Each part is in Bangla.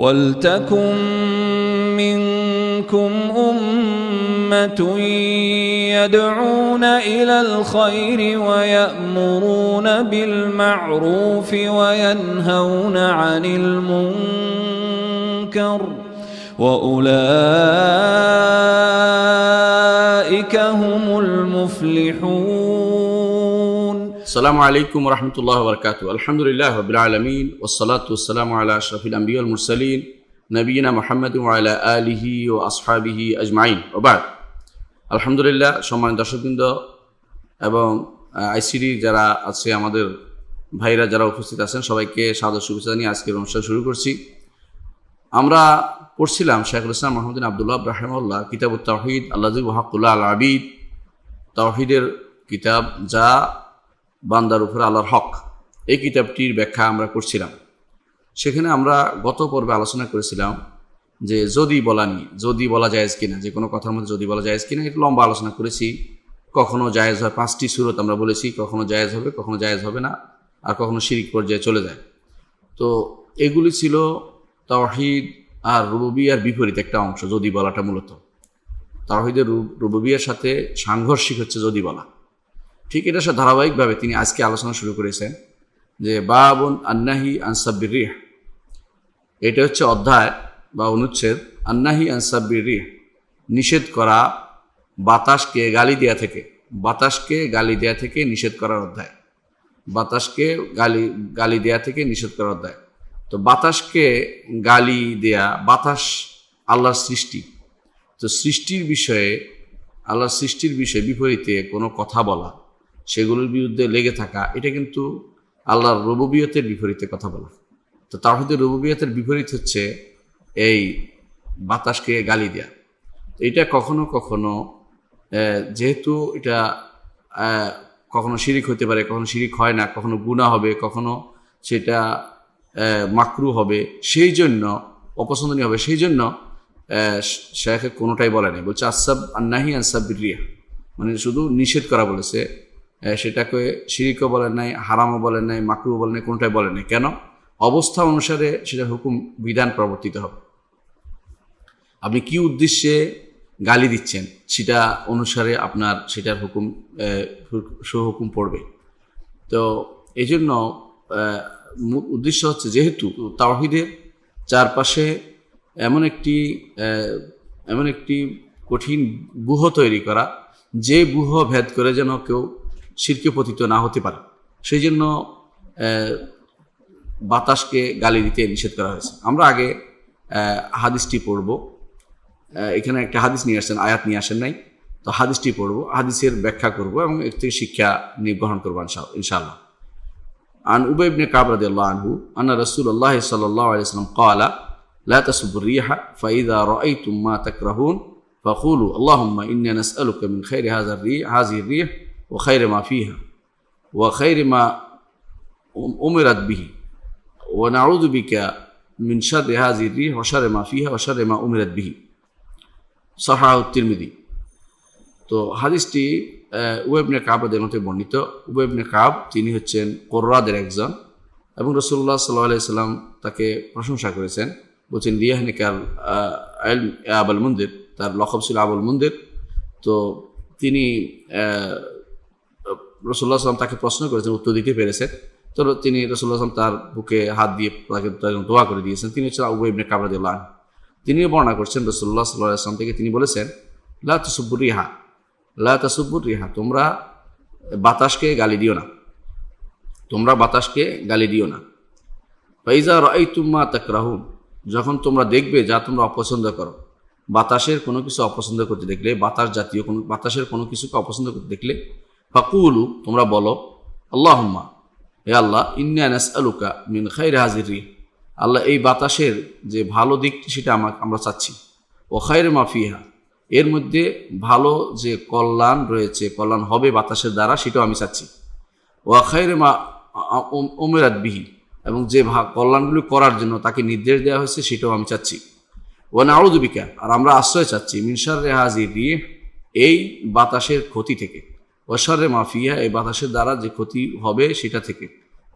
وَلْتَكُنْ مِنْكُمْ أُمَّةٌ يَدْعُونَ إِلَى الْخَيْرِ وَيَأْمُرُونَ بِالْمَعْرُوفِ وَيَنْهَوْنَ عَنِ الْمُنْكَرِ وَأُولَئِكَ هُمُ الْمُفْلِحُونَ. আসসালামু আলাইকুম ওয়া রাহমাতুল্লাহি ওয়া বারাকাতুহু। আলহামদুলিল্লাহি রাব্বিল আলামিন ওয়াস সালাতু ওয়াস সালামু আলা আশরাফিল আমবিয়া ওয়াল মুরসালিন নবিয়িনা মুহাম্মাদিন ওয়া আলা আলিহি ওয়া আসহাবিহি আজমাইন। ওয়া বাদ। আলহামদুলিল্লাহ, সম্মানিত দর্শকবৃন্দ এবং আইসিডি যারা আছে, আমাদের ভাইরা যারা উপস্থিত আছেন, সবাইকে সাদর শুভেচ্ছা জানিয়ে আজকের অনুষ্ঠান শুরু করছি। আমরা পড়ছিলাম শাইখুল ইসলাম মুহাম্মদ বিন আব্দুল ওয়াহাব রাহিমাহুল্লাহ কিতাবুত তাওহীদ আল্লাযী ওয়া হাক্কুল্লাহ আল আবিদ, তাওহীদের কিতাব যা বান্দার উপরে আল্লাহর হক। এই কিতাবটির ব্যাখ্যা আমরা করছিলাম। সেখানে আমরা গত পর্বে আলোচনা করেছিলাম যে যদি বলা জায়েজ কিনা, যে কোনো কথার মধ্যে যদি বলা জায়েজ কিনা, এটা লম্বা আলোচনা করেছি। কখনো জায়েজ হয়, 5টি সূরত আমরা বলেছি, কখনো জায়েজ হবে, কখনো জায়েজ হবে না, আর কখনো শিরিক পর্যায়ে চলে যায়। তো এগুলি ছিল তাওহীদ আর রুবুবিয়্যার বিপরীত একটা অংশ। যদি বলাটা মূলত তাওহীদের রুবুবিয়্যার সাথে সাংঘর্ষিক হচ্ছে যদি বলা। ঠিক এটার সাথে ধারাবাহিকভাবে তিনি আজকে আলোচনা শুরু করেছেন যে বাবুন আন্নাহি আন সাব্বির রিহ। এটা হচ্ছে অধ্যায় বা অনুচ্ছেদ আন্নাহি আন সাব্বির রিহ, নিষেধ করা বাতাসকে গালি দেয়া থেকে, বাতাসকে গালি দেয়া থেকে নিষেধ করার অধ্যায়। বাতাসকে গালি দেয়া থেকে নিষেধ করার অধ্যায়। তো বাতাসকে গালি দেয়া, বাতাস আল্লাহর সৃষ্টি। তো আল্লাহর সৃষ্টির বিষয়ে বিপরীতে কোনো কথা বলা, সেগুলোর বিরুদ্ধে লেগে থাকা, এটা কিন্তু আল্লাহর রুবুবিয়তের বিপরীতে কথা বলা। তো তাওহীদের রুবুবিয়তের বিপরীত হচ্ছে এই বাতাসকে গালি দেয়া। এটা কখনো কখনো যেহেতু এটা কখনো শিরিক হতে পারে, কখনো শিরিক হয় না, কখনো গুনাহ হবে, কখনো সেটা মাকরুহ হবে, সেই জন্য অপছন্দনীয় হবে, সেই জন্য শাইখ কোনোটাই বলে নাই। বলছে আন্নাহি আন সাব্বির রিহ, মানে শুধু নিষেধ করা বলেছে, সেটাকে শিরিকও বলেন নাই, হারামও বলেন নাই, মাকরুহ বলেন নাই, কোনোটাই বলেন নাই। কেন? অবস্থা অনুসারে সেটা হুকুম বিধান প্রবর্তিত হবে। আপনি কি উদ্দেশ্যে গালি দিচ্ছেন সেটা অনুসারে আপনার সেটার হুকুম পড়বে। তো এই জন্য উদ্দেশ্য হচ্ছে, যেহেতু তাওহীদের চারপাশে এমন একটি কঠিন ব্যূহ তৈরি করা, যে ব্যূহ ভেদ করে যেন কেউ শিরকে পতিত না হতে পারে, সেই জন্য বাতাসকে গালি দিতে নিষেধ করা হয়েছে। আমরা আগে হাদিসটি পড়ব। এখানে একটা হাদিস নিয়ে আসছেন, আয়াত নিয়ে আসেন নাই। তো হাদিসটি পড়ব, হাদিসের ব্যাখ্যা করব এবং এর থেকে শিক্ষা গ্রহণ করবো ইনশাআল্লাহ। আন উবাই ইবনে কাব রাদিয়াল্লাহু আনহু আন্না রাসূলুল্লাহ সাল্লাল্লাহু আলাইহি ওয়াসাল্লাম ক্বালা লা তাসুব্বুর রিহা ফাইযা রাআইতুম মা তাকরাহুন ফাকুলু আল্লাহুম্মা ইন্না নাসআলুকা মিন খাইরি হাযিহির রিহ ওয়া খাইরি মা ফিহা ওয়া খাইরি মা উমিরাত বিহি ওয়া নাউযু বিকা মিন শাররি হাযিহির রিহ ওয়া শাররি মা ফিহা ওয়া শাররি মা উমিরাত বিহি। সাহাহু তিরমিজি। তো হাদিসটি উবাই ইবনে কাব রাদিয়াল্লাহু আনহু বর্ণিত। উবাই ইবনে কাব তিনি হচ্ছেন কুররাদের একজন, এবং রাসূলুল্লাহ সাল্লাল্লাহু আলাইহি ওয়াসাল্লাম তাকে প্রশংসা করেছেন। বলছেন লিয়াহনিকাল আবুল মুনদির, তার লকব ছিল আবুল মুনদির। তো তিনি রাসূলুল্লাহ সাল্লাল্লাহু তাকে প্রশ্ন করেছেন, উত্তর দিতে পেরেছেন। তো তিনি রাসূলুল্লাহ সাল্লাল্লাহু তার বুকে হাত দিয়ে তাকে দোয়া করে দিয়েছেন। তিনি হচ্ছেন উবাই ইবনে কাব রাদিয়াল্লাহু আনহু। তিনিও বর্ণনা করছেন রাসূলুল্লাহ সাল্লাল্লাহু আলাইহি ওয়াসাল্লাম থেকে, তিনি বলেছেন লা তাসুব্বুর রিহা, তোমরা বাতাসকে গালি দিও না, তোমরা বাতাসকে গালি দিও না। ফাইজা রাআইতুম মা তাকরাহুন, যখন তোমরা দেখবে যা তোমরা অপছন্দ করো, বাতাসের কোনো কিছু অপছন্দ করতে দেখলে, বাতাসের কোনো কিছুকে অপছন্দ করতে দেখলে, ফাকুলু, তোমরা বলো, আল্লাহুম্মা, হে আল্লাহ, ইন্না নাসআলুকা মিন খাইরি হাযির রিহ, আল্লাহ এই বাতাসের যে ভালো দিকটি সেটা আমরা চাচ্ছি, ও খাইরি মা ফিহা, এর মধ্যে ভালো যে কল্যাণ রয়েছে, কল্যাণ হবে বাতাসের দ্বারা, সেটাও আমি চাচ্ছি, ও খাইরি মা উমিরাত বিহি, এবং যে কল্যাণগুলি করার জন্য তাকে নির্দেশ দেওয়া হয়েছে সেটাও আমি চাচ্ছি, ও নাউযু বিকা, আর আমরা আশ্রয় চাচ্ছি, মিন শাররি হাযির রিহ, এই বাতাসের ক্ষতি থেকে, ও শাররি মা ফিহা, এই বাতাসের দ্বারা যে ক্ষতি হবে সেটা থেকে,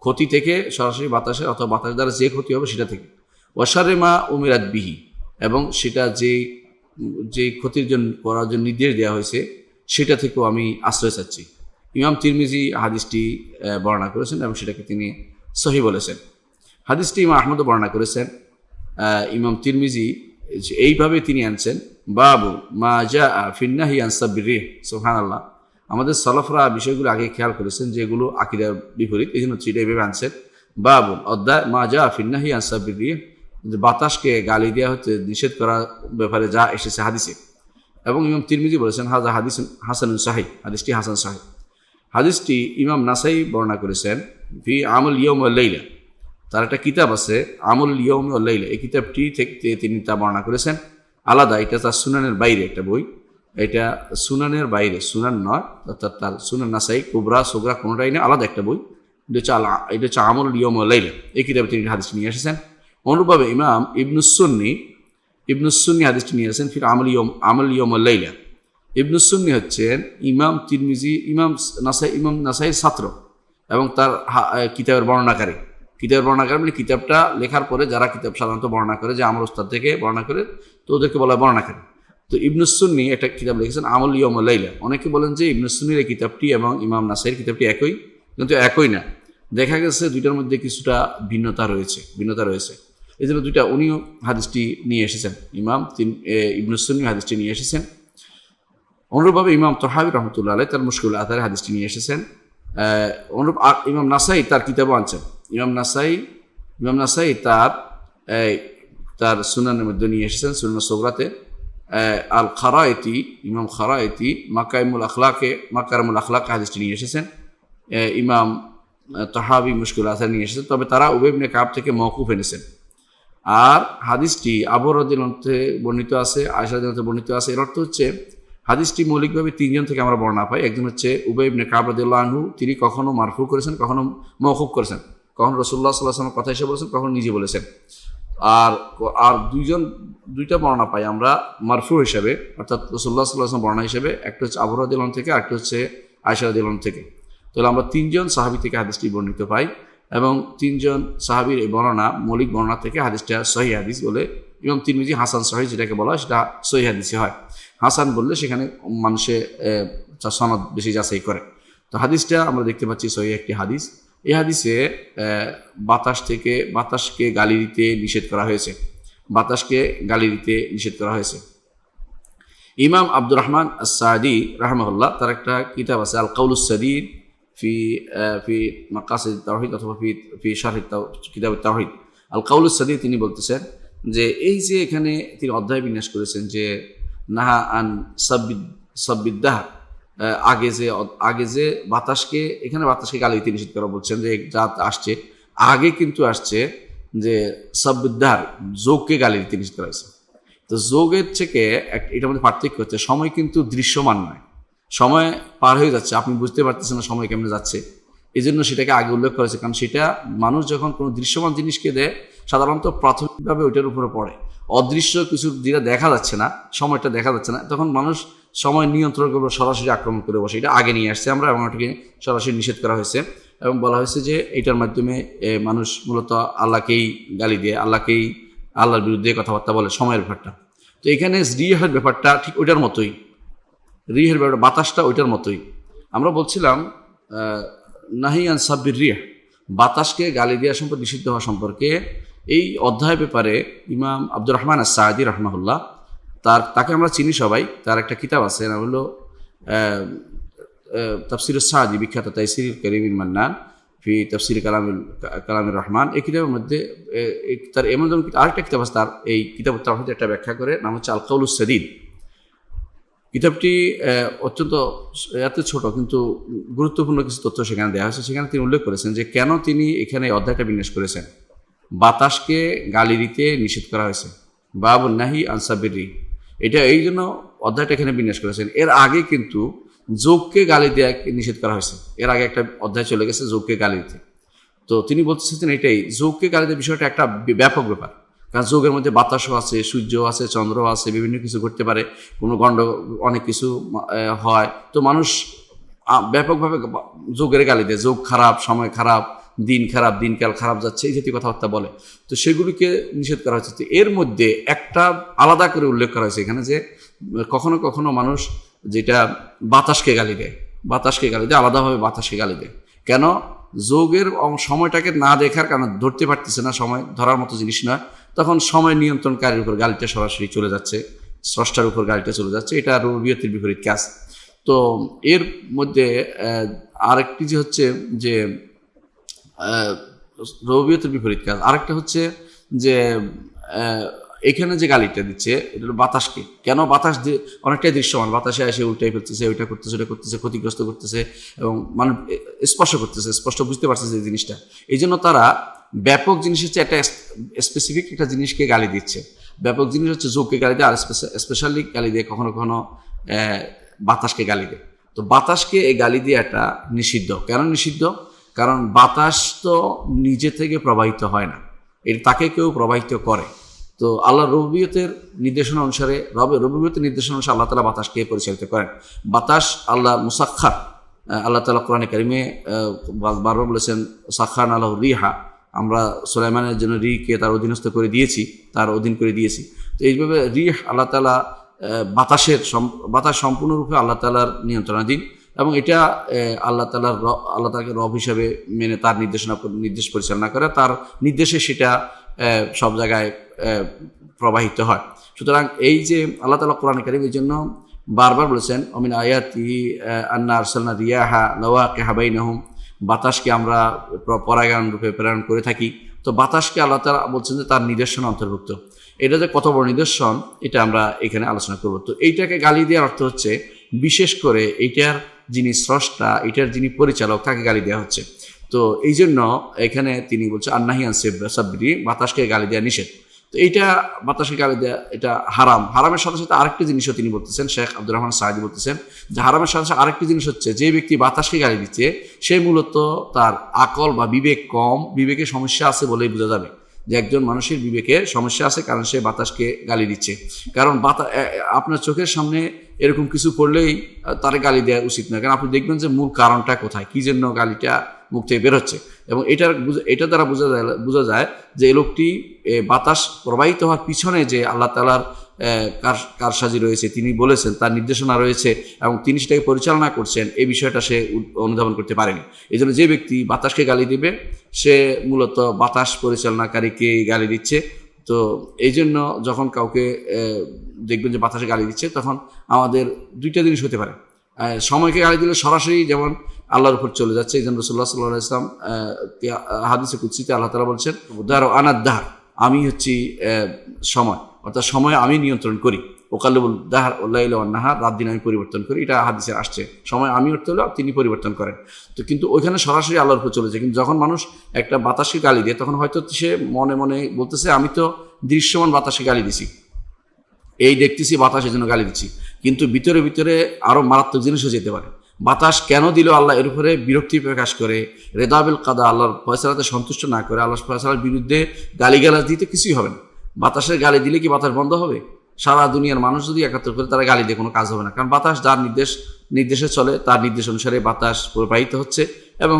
ক্ষতি থেকে সরাসরি বাতাসের অথবা বাতাসের দ্বারা যে ক্ষতি হবে সেটা থেকে, ওয়াশারে মা উমিরাত বিহি, এবং সেটা যে ক্ষতির জন্য করার জন্য নির্দেশ দেওয়া হয়েছে সেটা থেকেও আমি আশ্রয় চাচ্ছি। ইমাম তিরমিজি হাদিসটি বর্ণনা করেছেন এবং সেটাকে তিনি সহি বলেছেন। হাদিসটি ইমাম আহমদও বর্ণনা করেছেন। ইমাম তিরমিজি এইভাবে তিনি আনছেন, বাবু মা জা ফিন্নাহি আন সাব্বির রিহ। সুবহানাল্লাহ, আমাদের সালাফরা বিষয়গুলো আগে খেয়াল করেছেন যেগুলো আকীদার বিপরীত, এই জন্য সেটা এইভাবে আনছেন। বাবু অধ্যায় মা জা ফিন্নাহি আন সাব্বির রিহ, বাতাসকে গালি দেওয়া হচ্ছে নিষেধ করার ব্যাপারে যা এসেছে হাদিসে। এবং ইমাম তিরমিজি বলেছেন হাজা হাদিস হাসানুন সাহিহ, হাদিসটি হাসান সাহিহ। হাদিসটি ইমাম নাসাই বর্ণনা করেছেন ফি আমল ইয়ৌম ওয়াল লাইলা, তার একটা কিতাব আছে আমল ইয়ৌম ওয়াল লাইলা, এই কিতাবটি থেকে তিনি তা বর্ণনা করেছেন আলাদা। এটা তার সুনানের বাইরে একটা বই, এটা সুনানের বাইরে, সুনান নয়, অর্থাৎ তার সুনান নাসাই কুবরা সুগরা কোনোটাই না, আলাদা একটা বই। এটা হচ্ছে আমল ইয়ৌম ওয়াল লাইলা, এই কিতাবে তিনি হাদিসটি নিয়ে এসেছেন। অনুরূপভাবে ইমাম ইবনুস-সুন্নি হাদিসটি নিয়ে এসেছেন ফির আমল ইয়ৌম ওয়াল লাইলা। ইবনুস-সুন্নি হচ্ছেন ইমাম নাসাইর ছাত্র এবং তার কিতাবের বর্ণনাকারী। মানে কিতাবটা লেখার পরে যারা কিতাব সাধারণত বর্ণনা করে, যে আমার ওস্তাদ থেকে বর্ণনা করে, তো ওদেরকে বলা হয় বর্ণনাকারী। তো ইবনুস-সুন্নি একটা কিতাব লিখেছেন আমল ইয়ৌম ওয়াল লাইলা। অনেকে বলেন যে ইবনুস-সুন্নির এই কিতাবটি এবং ইমাম নাসাইর কিতাবটি একই, কিন্তু একই না। দেখা গেছে দুইটার মধ্যে কিছুটা ভিন্নতা রয়েছে। এই জন্য উনিও হাদিসটি নিয়ে এসেছেন, ইবনুস-সুন্নি হাদিসটি নিয়ে এসেছেন। অনুরূপভাবে ইমাম তহাবী রহমতুল্লাহ আলাইহি তার মুশকিল আথারে হাদিসটি নিয়ে এসেছেন। অনুরূপ ইমাম নাসাই তার কিতাবও আনছেন। ইমাম নাসাই তার সুনানের মধ্যে নিয়ে এসেছেন, সুনান সুগরাতে। আল খারাইতি, ইমাম খারাইতি মাকারিমুল আখলাকে হাদিসটি নিয়ে এসেছেন। ইমাম তহাবী মুশকিল আথারে নিয়ে এসেছেন। তবে তারা উবাই ইবনে কাব থেকে মওকুফ এনেছেন। আর হাদিসটি আবু রাদিয়াল্লাহু আনহু বর্ণিত আছে, আয়েশা রাদিয়াল্লাহু আনহা বর্ণিত আছে। এর অর্থ হচ্ছে হাদিসটি মৌলিকভাবে তিনজন থেকে আমরা বর্ণনা পাই। একজন হচ্ছে উবাই ইবনে কাব রাদিয়াল্লাহু আনহু, তিনি কখনো মারফু করেছেন, কখনো মওকুফ করেছেন, কখনো রাসূলুল্লাহ সাল্লাল্লাহু আলাইহি ওয়াসাল্লামের কথা হিসেবে বলেছেন, কখনো নিজে বলেছেন। আর দুইটা বর্ণনা পাই আমরা মারফু হিসেবে, অর্থাৎ রাসূলুল্লাহ সাল্লাল্লাহু আলাইহি ওয়াসাল্লাম বর্ণনা হিসেবে, একটা হচ্ছে আবু রাদিয়াল্লাহু আনহু থেকে, আরেকটা হচ্ছে আয়েশা রাদিয়াল্লাহু আনহা থেকে। তাহলে আমরা তিনজন সাহাবী থেকে হাদিসটি বর্ণিত পাই এবং তিনজন সাহাবীর এই বর্ণনা, মৌলিক বর্ণনা থেকে হাদিসটা সহিহ হাদিস বলে ইমাম তিরমিজি হাসান সহিহ যেটাকে বলা হয় সেটা সহিহ হাদিসই হয়। হাসান বললে সেখানে মানুষে সনদ বেশি যাচাই করে। তো হাদিসটা আমরা দেখতে পাচ্ছি সহিহ একটি হাদিস। এই হাদিসে বাতাসকে গালি দিতে নিষেধ করা হয়েছে। ইমাম আব্দুর রহমান আস-সাদি রাহমাহুল্লাহ তার একটা কিতাব আছে আল কাউলুস সাদীদ ফি মাকাসিদ তাওহীদ অথবা ফি শারহ কিতাব তাওহীদ। আল কাউলুস সাদীদ তিনি বলতেছেন যে এই যে এখানে তিনি অধ্যায় বিন্যাস করেছেন যে নাহা আন সাব্বিদ্দাহ, আগে যে বাতাসকে গালি দিতে নিষেধ করা বলছেন, যে যা আসছে আগে কিন্তু আসছে যে সাব্বিদ্দাহ যোগকে গালি দিতে নিষেধ করা হয়েছে। তো যোগের থেকে এটার মধ্যে পার্থক্য হচ্ছে সময় কিন্তু দৃশ্যমান নয়, সময় পার হয়ে যাচ্ছে, আপনি বুঝতে পারতেছেন না সময় কেমনে যাচ্ছে, এই জন্য সেটাকে আগে উল্লেখ করেছে। কারণ সেটা মানুষ যখন কোনো দৃশ্যমান জিনিসকে দেয় সাধারণত প্রাথমিকভাবে ওইটার উপরে পড়ে। অদৃশ্য কিছু যেটা দেখা যাচ্ছে না, সময়টা দেখা যাচ্ছে না, তখন মানুষ সময় নিয়ন্ত্রণ করবে, সরাসরি আক্রমণ করে বসে। এটা আগে নিয়ে আসছে আমরা এবং এটাকে সরাসরি নিষেধ করা হয়েছে এবং বলা হয়েছে যে এটার মাধ্যমে মানুষ মূলত আল্লাহকেই গালি দিয়ে, আল্লাহর বিরুদ্ধে কথাবার্তা বলে, সময়ের ব্যাপারটা। তো এখানে রিহের ব্যাপারটা ঠিক ওইটার মতোই, রিহের ব্যাপারটা বাতাসটা ওইটার মতোই। আমরা বলছিলাম নাহি আন সাব্বির রিহ, বাতাসকে গালি দেওয়া সম্পর্কে, নিষিদ্ধ হওয়া সম্পর্কে এই অধ্যায়ের ব্যাপারে ইমাম আব্দুর রহমান আস-সাদি রাহমাহুল্লাহ তাকে আমরা চিনি সবাই। তার একটা কিতাব আছে, নাম হলো তাফসিরুস সাদি, বিখ্যাত তাইসির কারীমিল মান্নান ফি তাফসির কালামির রহমান। এই কিতাবের মধ্যে তার এমন আরেকটা কিতাব আছে, তার এই কিতাব তাওহীদ একটা ব্যাখ্যা করে, নাম হচ্ছে আল কাউলুস সাদীদ। কিতাবটি অত্যন্ত এত ছোট কিন্তু গুরুত্বপূর্ণ কিছু তথ্য সেখানে দেওয়া হয়েছে। সেখানে তিনি উল্লেখ করেছেন যে কেন তিনি এখানে অধ্যায়টা বিন্যাস করেছেন। বাতাসকে গালি দিতে নিষেধ করা হয়েছে, বাবুন নাহি আন সাব্বির রিহ, এটা এই জন্য অধ্যায়টা এখানে বিন্যাস করেছেন। এর আগে কিন্তু যোগকে গালি দেওয়া নিষেধ করা হয়েছে, এর আগে একটা অধ্যায় চলে গেছে যোগকে গালি দিতে। তো তিনি বলতে চাচ্ছেন এটাই, যোগকে গালি দেওয়ার বিষয়টা একটা ব্যাপক ব্যাপার। কারণ যোগের মধ্যে বাতাসও আছে, সূর্য আছে, চন্দ্র আছে, বিভিন্ন কিছু ঘটতে পারে, কোনো অনেক কিছু হয়। তো মানুষ ব্যাপকভাবে যোগের গালি দেয়, যোগ খারাপ, সময় খারাপ, দিন খারাপ, দিনকাল খারাপ যাচ্ছে, এই জাতীয় কথাবার্তা বলে। তো সেগুলিকে নিষেধ করা হচ্ছে। তো এর মধ্যে একটা আলাদা করে উল্লেখ করা হয়েছে এখানে যে কখনো কখনো মানুষ যেটা বাতাসকে গালি দেয়, আলাদাভাবে বাতাসকে গালি দেয়। কেন? যোগের সময়টাকে না দেখার কারণে ধরতে পারতেছে না, সময় ধরার মতো জিনিস নয়, তখন সময় নিয়ন্ত্রণকারীর উপর গালিটা সরাসরি চলে যাচ্ছে, স্রষ্টার উপর গালিটা চলে যাচ্ছে। এটা রুবুবিয়তের বিপরীত কাজ। তো এর মধ্যে আরেকটি যে হচ্ছে যে রুবুবিয়তের বিপরীত কাজ, আরেকটা হচ্ছে যে এখানে যে গালিটা দিচ্ছে এটা হলো বাতাসকে। কেন? বাতাস অনেকটাই দৃশ্যমান, বাতাসে এসে উল্টাই ফেলতেছে, ওইটা করতেছে, ওটা করতেছে, ক্ষতিগ্রস্ত করতেছে এবং মানুষ স্পর্শ করতেছে, স্পষ্ট বুঝতে পারছে যে জিনিসটা। এই জন্য তারা ব্যাপক জিনিস হচ্ছে একটা স্পেসিফিক একটা জিনিসকে গালি দিচ্ছে। ব্যাপক জিনিস হচ্ছে যোগকে গালি দেয়, আর স্পেশালি গালি দিয়ে কখনো কখনো বাতাসকে গালি দেয়। তো বাতাসকে এই গালি দেওয়াটা নিষিদ্ধ। কেন নিষিদ্ধ? কারণ বাতাস তো নিজে থেকে প্রবাহিত হয় না, এর তাকে কেউ প্রবাহিত করে। তো আল্লাহ রুবুবিয়তের নির্দেশনা অনুসারে আল্লাহ তাআলা বাতাসকে পরিচালিত করেন। বাতাস আল্লাহ মুসাক্খার, আল্লাহ তাআলা কোরআনে কারিমে বারবার বলেছেন সাখারনা লাহু রিহা, আমরা সুলাইমানের জন্য রিহকে তার অধীনস্থ করে দিয়েছি, তার অধীন করে দিয়েছি। তো এইভাবে রিহ আল্লাহ তাআলা বাতাস সম্পূর্ণরূপে আল্লাহ তাআলার নিয়ন্ত্রণাধীন এবং এটা আল্লাহ তাআলাকে রব হিসাবে মেনে তার নির্দেশ পরিচালনা করে, তার নির্দেশে সেটা সব জায়গায় প্রবাহিত হয়। সুতরাং এই যে আল্লাহ তাআলা কোরআনে কারীম এই জন্য বারবার বলেছেন অমিন আয়াতি আন্না আরসালনা রিয়াহা লাওয়াকিহা বাইনাহুম, বাতাসকে আমরা পরাগায়ন রূপে প্রেরণ করে থাকি। তো বাতাসকে আল্লাহ তাআলা বলছেন যে তার নিদর্শন অন্তর্ভুক্ত। এটা যে কত বড় নিদর্শন এটা আমরা এখানে আলোচনা করব। তো এইটাকে গালি দেওয়ার অর্থ হচ্ছে বিশেষ করে এইটার যিনি স্রষ্টা, এটার যিনি পরিচালক, তাকে গালি দেওয়া হচ্ছে। তো এই জন্য এখানে তিনি বলছে আন্নাহিয়ান সাবরি, বাতাসকে গালি দেওয়া নিষেধ। তো এইটা বাতাসকে গালি দেওয়া এটা হারাম। হারামের সাথে সাথে আরেকটি জিনিসও তিনি বলতেছেন, শেখ আব্দুর রহমান সাঈদী বলতেছেন যে হারামের সাথে সাথে আরেকটি জিনিস হচ্ছে যে ব্যক্তি বাতাসকে গালি দিচ্ছে সে মূলত তার আকল বা বিবেক কম, বিবেকে সমস্যা আছে বলেই বোঝা যাবে যে একজন মানুষের বিবেকে সমস্যা আছে, কারণ সে বাতাসকে গালি দিচ্ছে। কারণ আপনার চোখের সামনে এরকম কিছু পড়লেই তার গালি দেওয়া উচিত না, কারণ আপনি দেখবেন যে মূল কারণটা কোথায়, কি জন্য গালিটা মুখ থেকে বের হচ্ছে। এবং এটা দ্বারা বোঝা যায় যে এই লোকটি বাতাস প্রবাহিত হওয়ার পিছনে যে আল্লাহ তাআলার কারসাজি রয়েছে, তিনি বলেছেন, তার নির্দেশনা রয়েছে এবং তিনি সেটাকে পরিচালনা করছেন, এই বিষয়টা সে অনুধাবন করতে পারেনি। এই জন্য যে ব্যক্তি বাতাসকে গালি দিবে সে মূলত বাতাস পরিচালনাকারীকে গালি দিচ্ছে। তো এই জন্য যখন কাউকে দেখবেন যে বাতাসে গালি দিচ্ছে, তখন আমাদের দুইটা জিনিস হতে পারে। সময়কে গালি দিলে সরাসরি যেমন আল্লাহর উপর চলে যাচ্ছে। এই জন্য রাসূলুল্লাহ সাল্লাল্লাহু আলাইহি ওয়াসাল্লাম হাদিসে কুদসিতে আল্লাহ তাআলা বলছেন দার আনাদ-দাহর, আমি হচ্ছি সময়, অর্থাৎ সময় আমি নিয়ন্ত্রণ করি। ওকাল্লিবুল দাহর ওয়াল-লাইলা ওয়ান-নাহার, রাত দিন আমি পরিবর্তন করি, এটা হাদিসে আসছে। সময় আমি অর্থ হলো তিনি পরিবর্তন করেন। তো কিন্তু ওইখানে সরাসরি আল্লাহর উপর চলে যায়। কিন্তু যখন মানুষ একটা বাতাসকে গালি দেয় তখন হয়তো সে মনে মনে বলতেছে আমি তো দৃশ্যমান বাতাসে গালি দিছি, এই দেখতেছি বাতাস, এই জন্য গালি দিচ্ছি। কিন্তু ভিতরে ভিতরে আরো মারাত্মক জিনিসও যেতে পারে। বাতাস কেন দিল আল্লাহ এর উপরে বিরক্তি প্রকাশ করে, রেদাবিল কাদা, আল্লাহর ফয়সালাতে সন্তুষ্ট না করে আল্লাহর ফয়সালার বিরুদ্ধে গালিগালাজ দিতে কিছুই হবে না। বাতাসের গালি দিলে কি বাতাস বন্ধ হবে? সারা দুনিয়ার মানুষ যদি একাত্তর করে তারা গালি দিয়ে কোনো কাজ হবে না, কারণ বাতাস যার নির্দেশে চলে, তার নির্দেশ অনুসারে বাতাস প্রবাহিত হচ্ছে এবং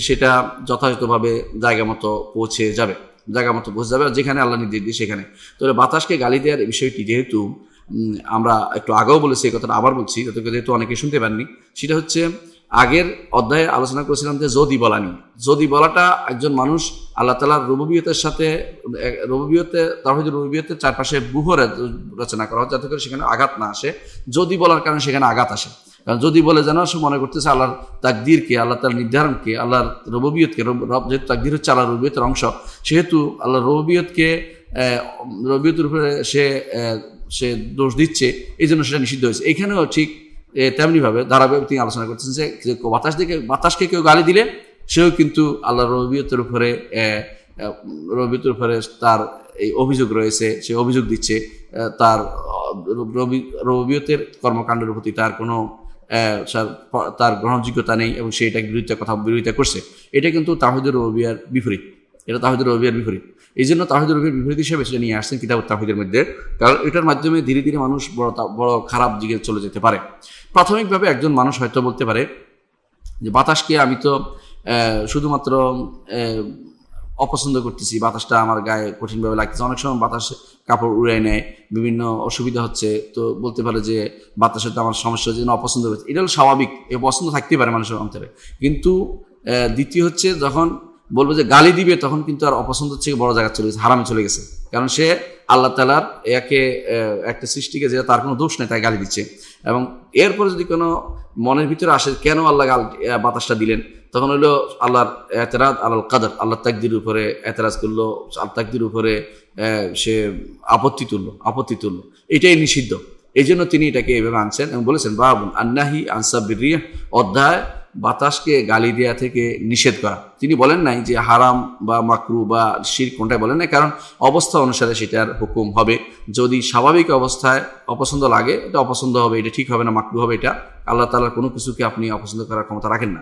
সেটা যথাযথভাবে জায়গা মতো পৌঁছে যাবে, যেখানে আল্লাহ নির্দেশ দিয়ে সেখানে। তাহলে বাতাসকে গালি দেওয়ার বিষয়টি যেহেতু আমরা একটু আগেও বলেছি, এই কথাটা আবার বলছি যেহেতু অনেকে শুনতে পাননি, সেটা হচ্ছে আগের অধ্যায়ে আলোচনা করেছিলাম যে যদি বলা নিয়ে। যদি বলাটা একজন মানুষ আল্লাহ তাআলার রুবুবিয়তের সাথে তাওহীদুর রুবুবিয়তের চারপাশে ব্যূহ রচনা করা হয় যাতে করে সেখানে আঘাত না আসে। যদি বলার কারণে সেখানে আঘাত আসে, কারণ যদি বলে যেন সে মনে করতেছে আল্লাহর তাকদীরকে, আল্লাহ তাআলার নির্ধারণকে, আল্লাহর রুবুবিয়তকে, রব যেহেতু তাকদীর হচ্ছে আল্লাহর রুবুবিয়তের অংশ, সেহেতু আল্লাহর রুবুবিয়তের উপরে সে দোষ দিচ্ছে, এই জন্য সেটা নিষিদ্ধ হয়েছে। এখানেও ঠিক তেমনিভাবে ধারাবাহিক তিনি আলোচনা করতেছেন যে বাতাসকে কেউ গালি দিলে সেও কিন্তু আল্লাহর রুবুবিয়তের উপরে তার এই অভিযোগ রয়েছে, সে অভিযোগ দিচ্ছে, তার রুবুবিয়তের কর্মকাণ্ডের প্রতি তার গ্রহণযোগ্যতা নেই এবং সে এটাকে বিরোধিতা করছে। এটা কিন্তু তাওহীদুর রুবুবিয়্যার বিপরীত, এই জন্য তাওহীদুর রুবুবিয়্যার বিপরীত হিসেবে সেটা নিয়ে আসছেন কিতাবুত তাওহীদের মধ্যে, কারণ এটার মাধ্যমে ধীরে ধীরে মানুষ বড় খারাপ দিকে চলে যেতে পারে। প্রাথমিকভাবে একজন মানুষ হয়তো বলতে পারে যে বাতাসকে আমি তো শুধুমাত্র অপছন্দ করতেছি, বাতাসটা আমার গায়ে কঠিনভাবে লাগতেছে। অনেক সময় বাতাস কাপড় উড়ে নেয়, বিভিন্ন অসুবিধা হচ্ছে, তো বলতে পারে যে বাতাসের তো আমার সমস্যা হচ্ছে, অপছন্দ হচ্ছে। এটা হলো স্বাভাবিক, এই পছন্দ থাকতেই পারে মানুষের অন্তরে। কিন্তু দ্বিতীয় হচ্ছে যখন বলবো যে গালি দিবে, তখন কিন্তু আর অপছন্দ থেকে বড় জায়গায় চলে গেছে, হারামে চলে গেছে। কারণ সে আল্লাহ তাআলার একটা সৃষ্টিকে, যেটা তার কোনো দোষ নেই, তাই গালি দিচ্ছে। এবং এরপরে যদি কোনো মনের ভিতরে আসে কেন আল্লাহ বাতাসটা দিলেন, তখন হলো আল্লাহর এতরাজ আলাল কাদর, আল্লাহ তাকদির উপরে এতরাজ করলো, আল্লাহ তাকদির উপরে সে আপত্তি তুললো। এটাই নিষিদ্ধ। এই জন্য তিনি এটাকে এইভাবে আনছেন এবং বলেছেন বাবুন আন্নাহি আনসাবির রিহ, অধ্যায় বাতাসকে গালি দেওয়া থেকে নিষেধ করা। তিনি বলেন নাই যে হারাম বা মাকরু বা শিরক, কোনটাই বলেন নাই, কারণ অবস্থা অনুসারে সেটার হুকুম হবে। যদি স্বাভাবিক অবস্থায় অপছন্দ লাগে, এটা অপছন্দ হবে, এটা ঠিক হবে না, মাকরু হবে। এটা আল্লাহ তাআলার কোনো কিছুকে আপনি অপছন্দ করার ক্ষমতা রাখেন না,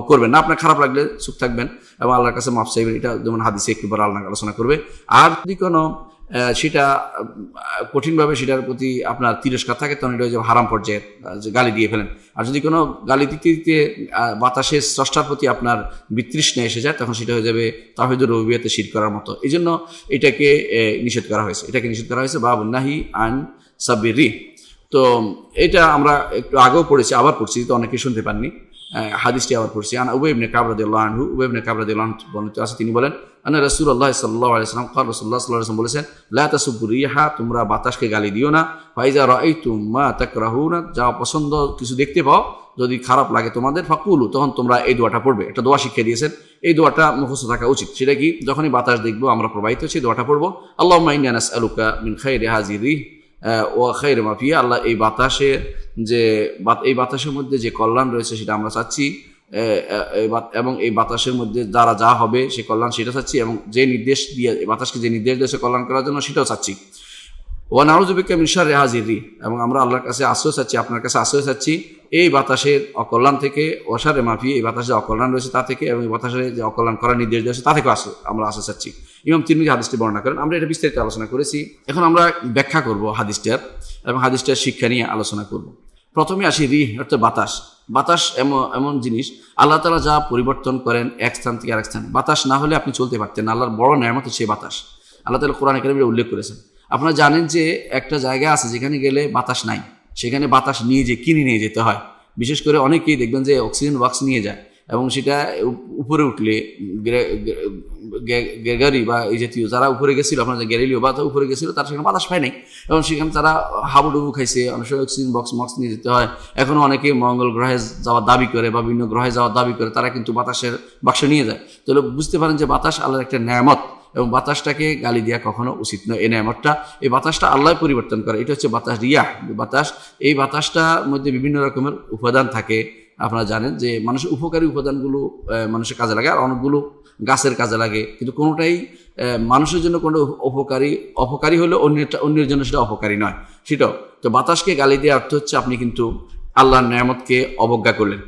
করবেন না। আপনার খারাপ লাগলে চুপ থাকবেন এবং আল্লাহর কাছে মাফ চাইবেন। এটা যেমন হাদিসে একটু পরে আল্লাহ আলোচনা করবে। আর যদি কোনো সেটা কঠিনভাবে সেটার প্রতি আপনার তিরস্কার থাকে, তখন এটা হয়ে যাবে হারাম পর্যায়ে, গালি দিয়ে ফেলেন। আর যদি কোনো গালি দিতে দিতে বাতাসের স্রষ্টার প্রতি আপনার বিতৃষ্ণা এসে যায়, তখন সেটা হয়ে যাবে তাওহীদুর রুবুবিয়্যাতে শিরক করার মতো। এই জন্য এটাকে নিষেধ করা হয়েছে। বাবুন নাহি আন সাবির রিহ। তো এটা আমরা একটু আগেও পড়েছি, আবার পড়ছি, তো অনেকে শুনতে পাননি, হাদিসটি আবার পড়ছি। উবাই ইবনে কাব রাদিয়াল্লাহু আনহু, উবাই ইবনে কাব রাদিয়াল্লাহু আনহু বর্ণিত আছে, তিনি বলেন আন্না রাসূলুল্লাহ সাল্লাল্লাহু আলাইহি ওয়াসাল্লাম ক্বাল, রাসূলুল্লাহ সাল্লাল্লাহু আলাইহি ওয়াসাল্লাম বলেছেন লা তাসুব্বু রিহা, তোমরা বাতাসকে গালি দিও না। ফাইজা রাআইতুম মা তাকরাহুনা, যা পছন্দ কিছু দেখতে পাও, যদি খারাপ লাগে তোমাদের, ফাকুলু, তখন তোমরা এই দোয়াটা পড়বে। একটা দোয়া শিখিয়ে দিয়েছেন, এই দোয়াটা মুখস্থ থাকা উচিত। সেটা কি? যখনই বাতাস দেখবো আমরা প্রবাহিত হচ্ছে, দোয়াটা পড়বো, আল্লাহুম্মা ইন্না নাসআলুকা মিন খাইরি হাযিহি রিহ ও খাইরি মা ফিহা, আল্লাহ এই বাতাসের মধ্যে যে কল্যাণ রয়েছে সেটা আমরা চাচ্ছি, এবং এই বাতাসের মধ্যে দ্বারা যা হবে সে কল্যাণ সেটা চাচ্ছি, এবং যে নির্দেশ দিয়ে বাতাসকে যে নির্দেশ দিয়েছে কল্যাণ করার জন্য সেটাও চাচ্ছি। ওয়া নাউযু বিকা মিন শাররি হাযিহি রিহ, এবং আমরা আল্লাহর কাছে আশ্রয় চাচ্ছি, আপনার কাছে আশ্রয় চাচ্ছি এই বাতাসের অকল্যাণ থেকে, ওয়া শাররি মা ফিহি, এই বাতাসে অকল্যাণ রয়েছে তা থেকে, এবং এই বাতাসের যে অকল্যাণ করার নির্দেশ দিয়েছে তা থেকে আমরা আশ্রয় চাচ্ছি। ইমাম তিরমিজি হাদিসটি বর্ণনা করেন। আমরা এটা বিস্তারিত আলোচনা করেছি। এখন আমরা ব্যাখ্যা করব হাদিসটার, এবং হাদিসটার শিক্ষা নিয়ে আলোচনা করব। প্রথমে আসি রিহ, অর্থাৎ বাতাস এমন জিনিস আল্লাহ তাআলা যা পরিবর্তন করেন এক স্থান থেকে আরেক স্থানে। বাতাস না হলে আপনি চলতে পারতেন না, আল্লাহর বড় নেয়ামত হচ্ছে বাতাস। আল্লাহ তাআলা কোরআনে কারিমে উল্লেখ করেছেন। আপনারা জানেন যে একটা জায়গা আছে যেখানে গেলে বাতাস নাই, সেখানে বাতাস কিনে নিয়ে যেতে হয়। বিশেষ করে অনেকেই দেখবেন যে অক্সিজেন বক্স নিয়ে যায়, এবং সেটা উপরে উঠলে গ্যাগারি বা এই জাতীয় যারা উপরে গেছিল, আপনার যে গ্যালিলিও বা উপরে গেছিল, তারা সেখানে বাতাস পায় নাই, এবং সেখানে তারা হাবুডুবু খাইছে। অনেক সময় অক্সিজেন বক্স নিয়ে যেতে হয়। এখনও অনেকে মঙ্গল গ্রহে যাওয়ার দাবি করে বা বিভিন্ন গ্রহে যাওয়ার দাবি করে, তারা কিন্তু বাতাসের বাক্স নিয়ে যায়। তাহলে বুঝতে পারেন যে বাতাস আল্লাহর একটা নেয়ামত, এবং বাতাসটাকে গালি দেওয়া কখনো উচিত নয়। এই নেয়ামতটা, এই বাতাসটা আল্লাহ পরিবর্তন করে। এটা হচ্ছে বাতাস, রিয়াহ বাতাস। এই বাতাসটার মধ্যে বিভিন্ন রকমের উপাদান থাকে। আপনারা জানেন যে মানুষের উপকারী উপাদানগুলো মানুষের কাজে লাগে, আর অনেকগুলো গাছের কাজে লাগে, কিন্তু কোনোটাই মানুষের জন্য কোনো অপকারী হলে অন্যের জন্য সেটা অপকারী নয়। সেটাও তো বাতাসকে গালি দেওয়ার অর্থ হচ্ছে আপনি কিন্তু আল্লাহর নেয়ামতকে অবজ্ঞা করলেন।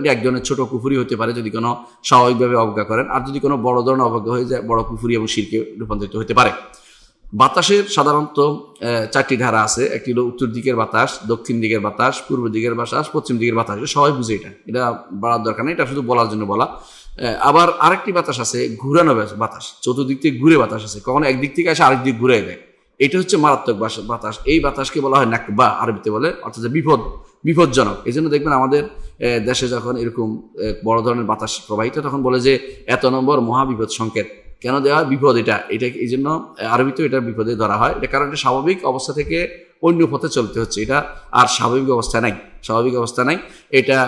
এটা একজনের ছোট কুফরি হতে পারে যদি কোনো স্বাভাবিকভাবে অবজ্ঞা করেন, আর যদি কোনো বড় ধরনের অবজ্ঞা হয়ে যায়, বড় কুফরি এবং শিরকে রূপান্তরিত হতে পারে। বাতাসের সাধারণত চারটি ধারা আছে। একটি হলো উত্তর দিকের বাতাস, দক্ষিণ দিকের বাতাস, পূর্ব দিকের বাতাস, পশ্চিম দিকের বাতাস। সবাই বুঝে এটা বলার দরকার নেই, এটা শুধু বলার জন্য বলা। আবার আরেকটি বাতাস আছে ঘুরানো বাতাস, চতুর্দিক থেকে ঘুরে বাতাস আছে, কখনো একদিক থেকে আসে আরেক দিক ঘুরে দেয়। এটা হচ্ছে মারাত্মক বাতাস। এই বাতাসকে বলা হয় নাকবা, আরবিতে বলে, অর্থাৎ বিপজ্জনক। এই জন্য দেখবেন আমাদের দেশে যখন এরকম বড় ধরনের বাতাস প্রবাহিত, তখন বলে যে এত নম্বর মহাবিপদ সংকেত। কেন দেওয়া বিপদ? এটা এই জন্য আরবিতে এটা বিপদে ধরা হয়। এটা কারণ এটা স্বাভাবিক অবস্থা থেকে অন্য পথে চলতে হচ্ছে, এটা আর স্বাভাবিক অবস্থা নাই। এটা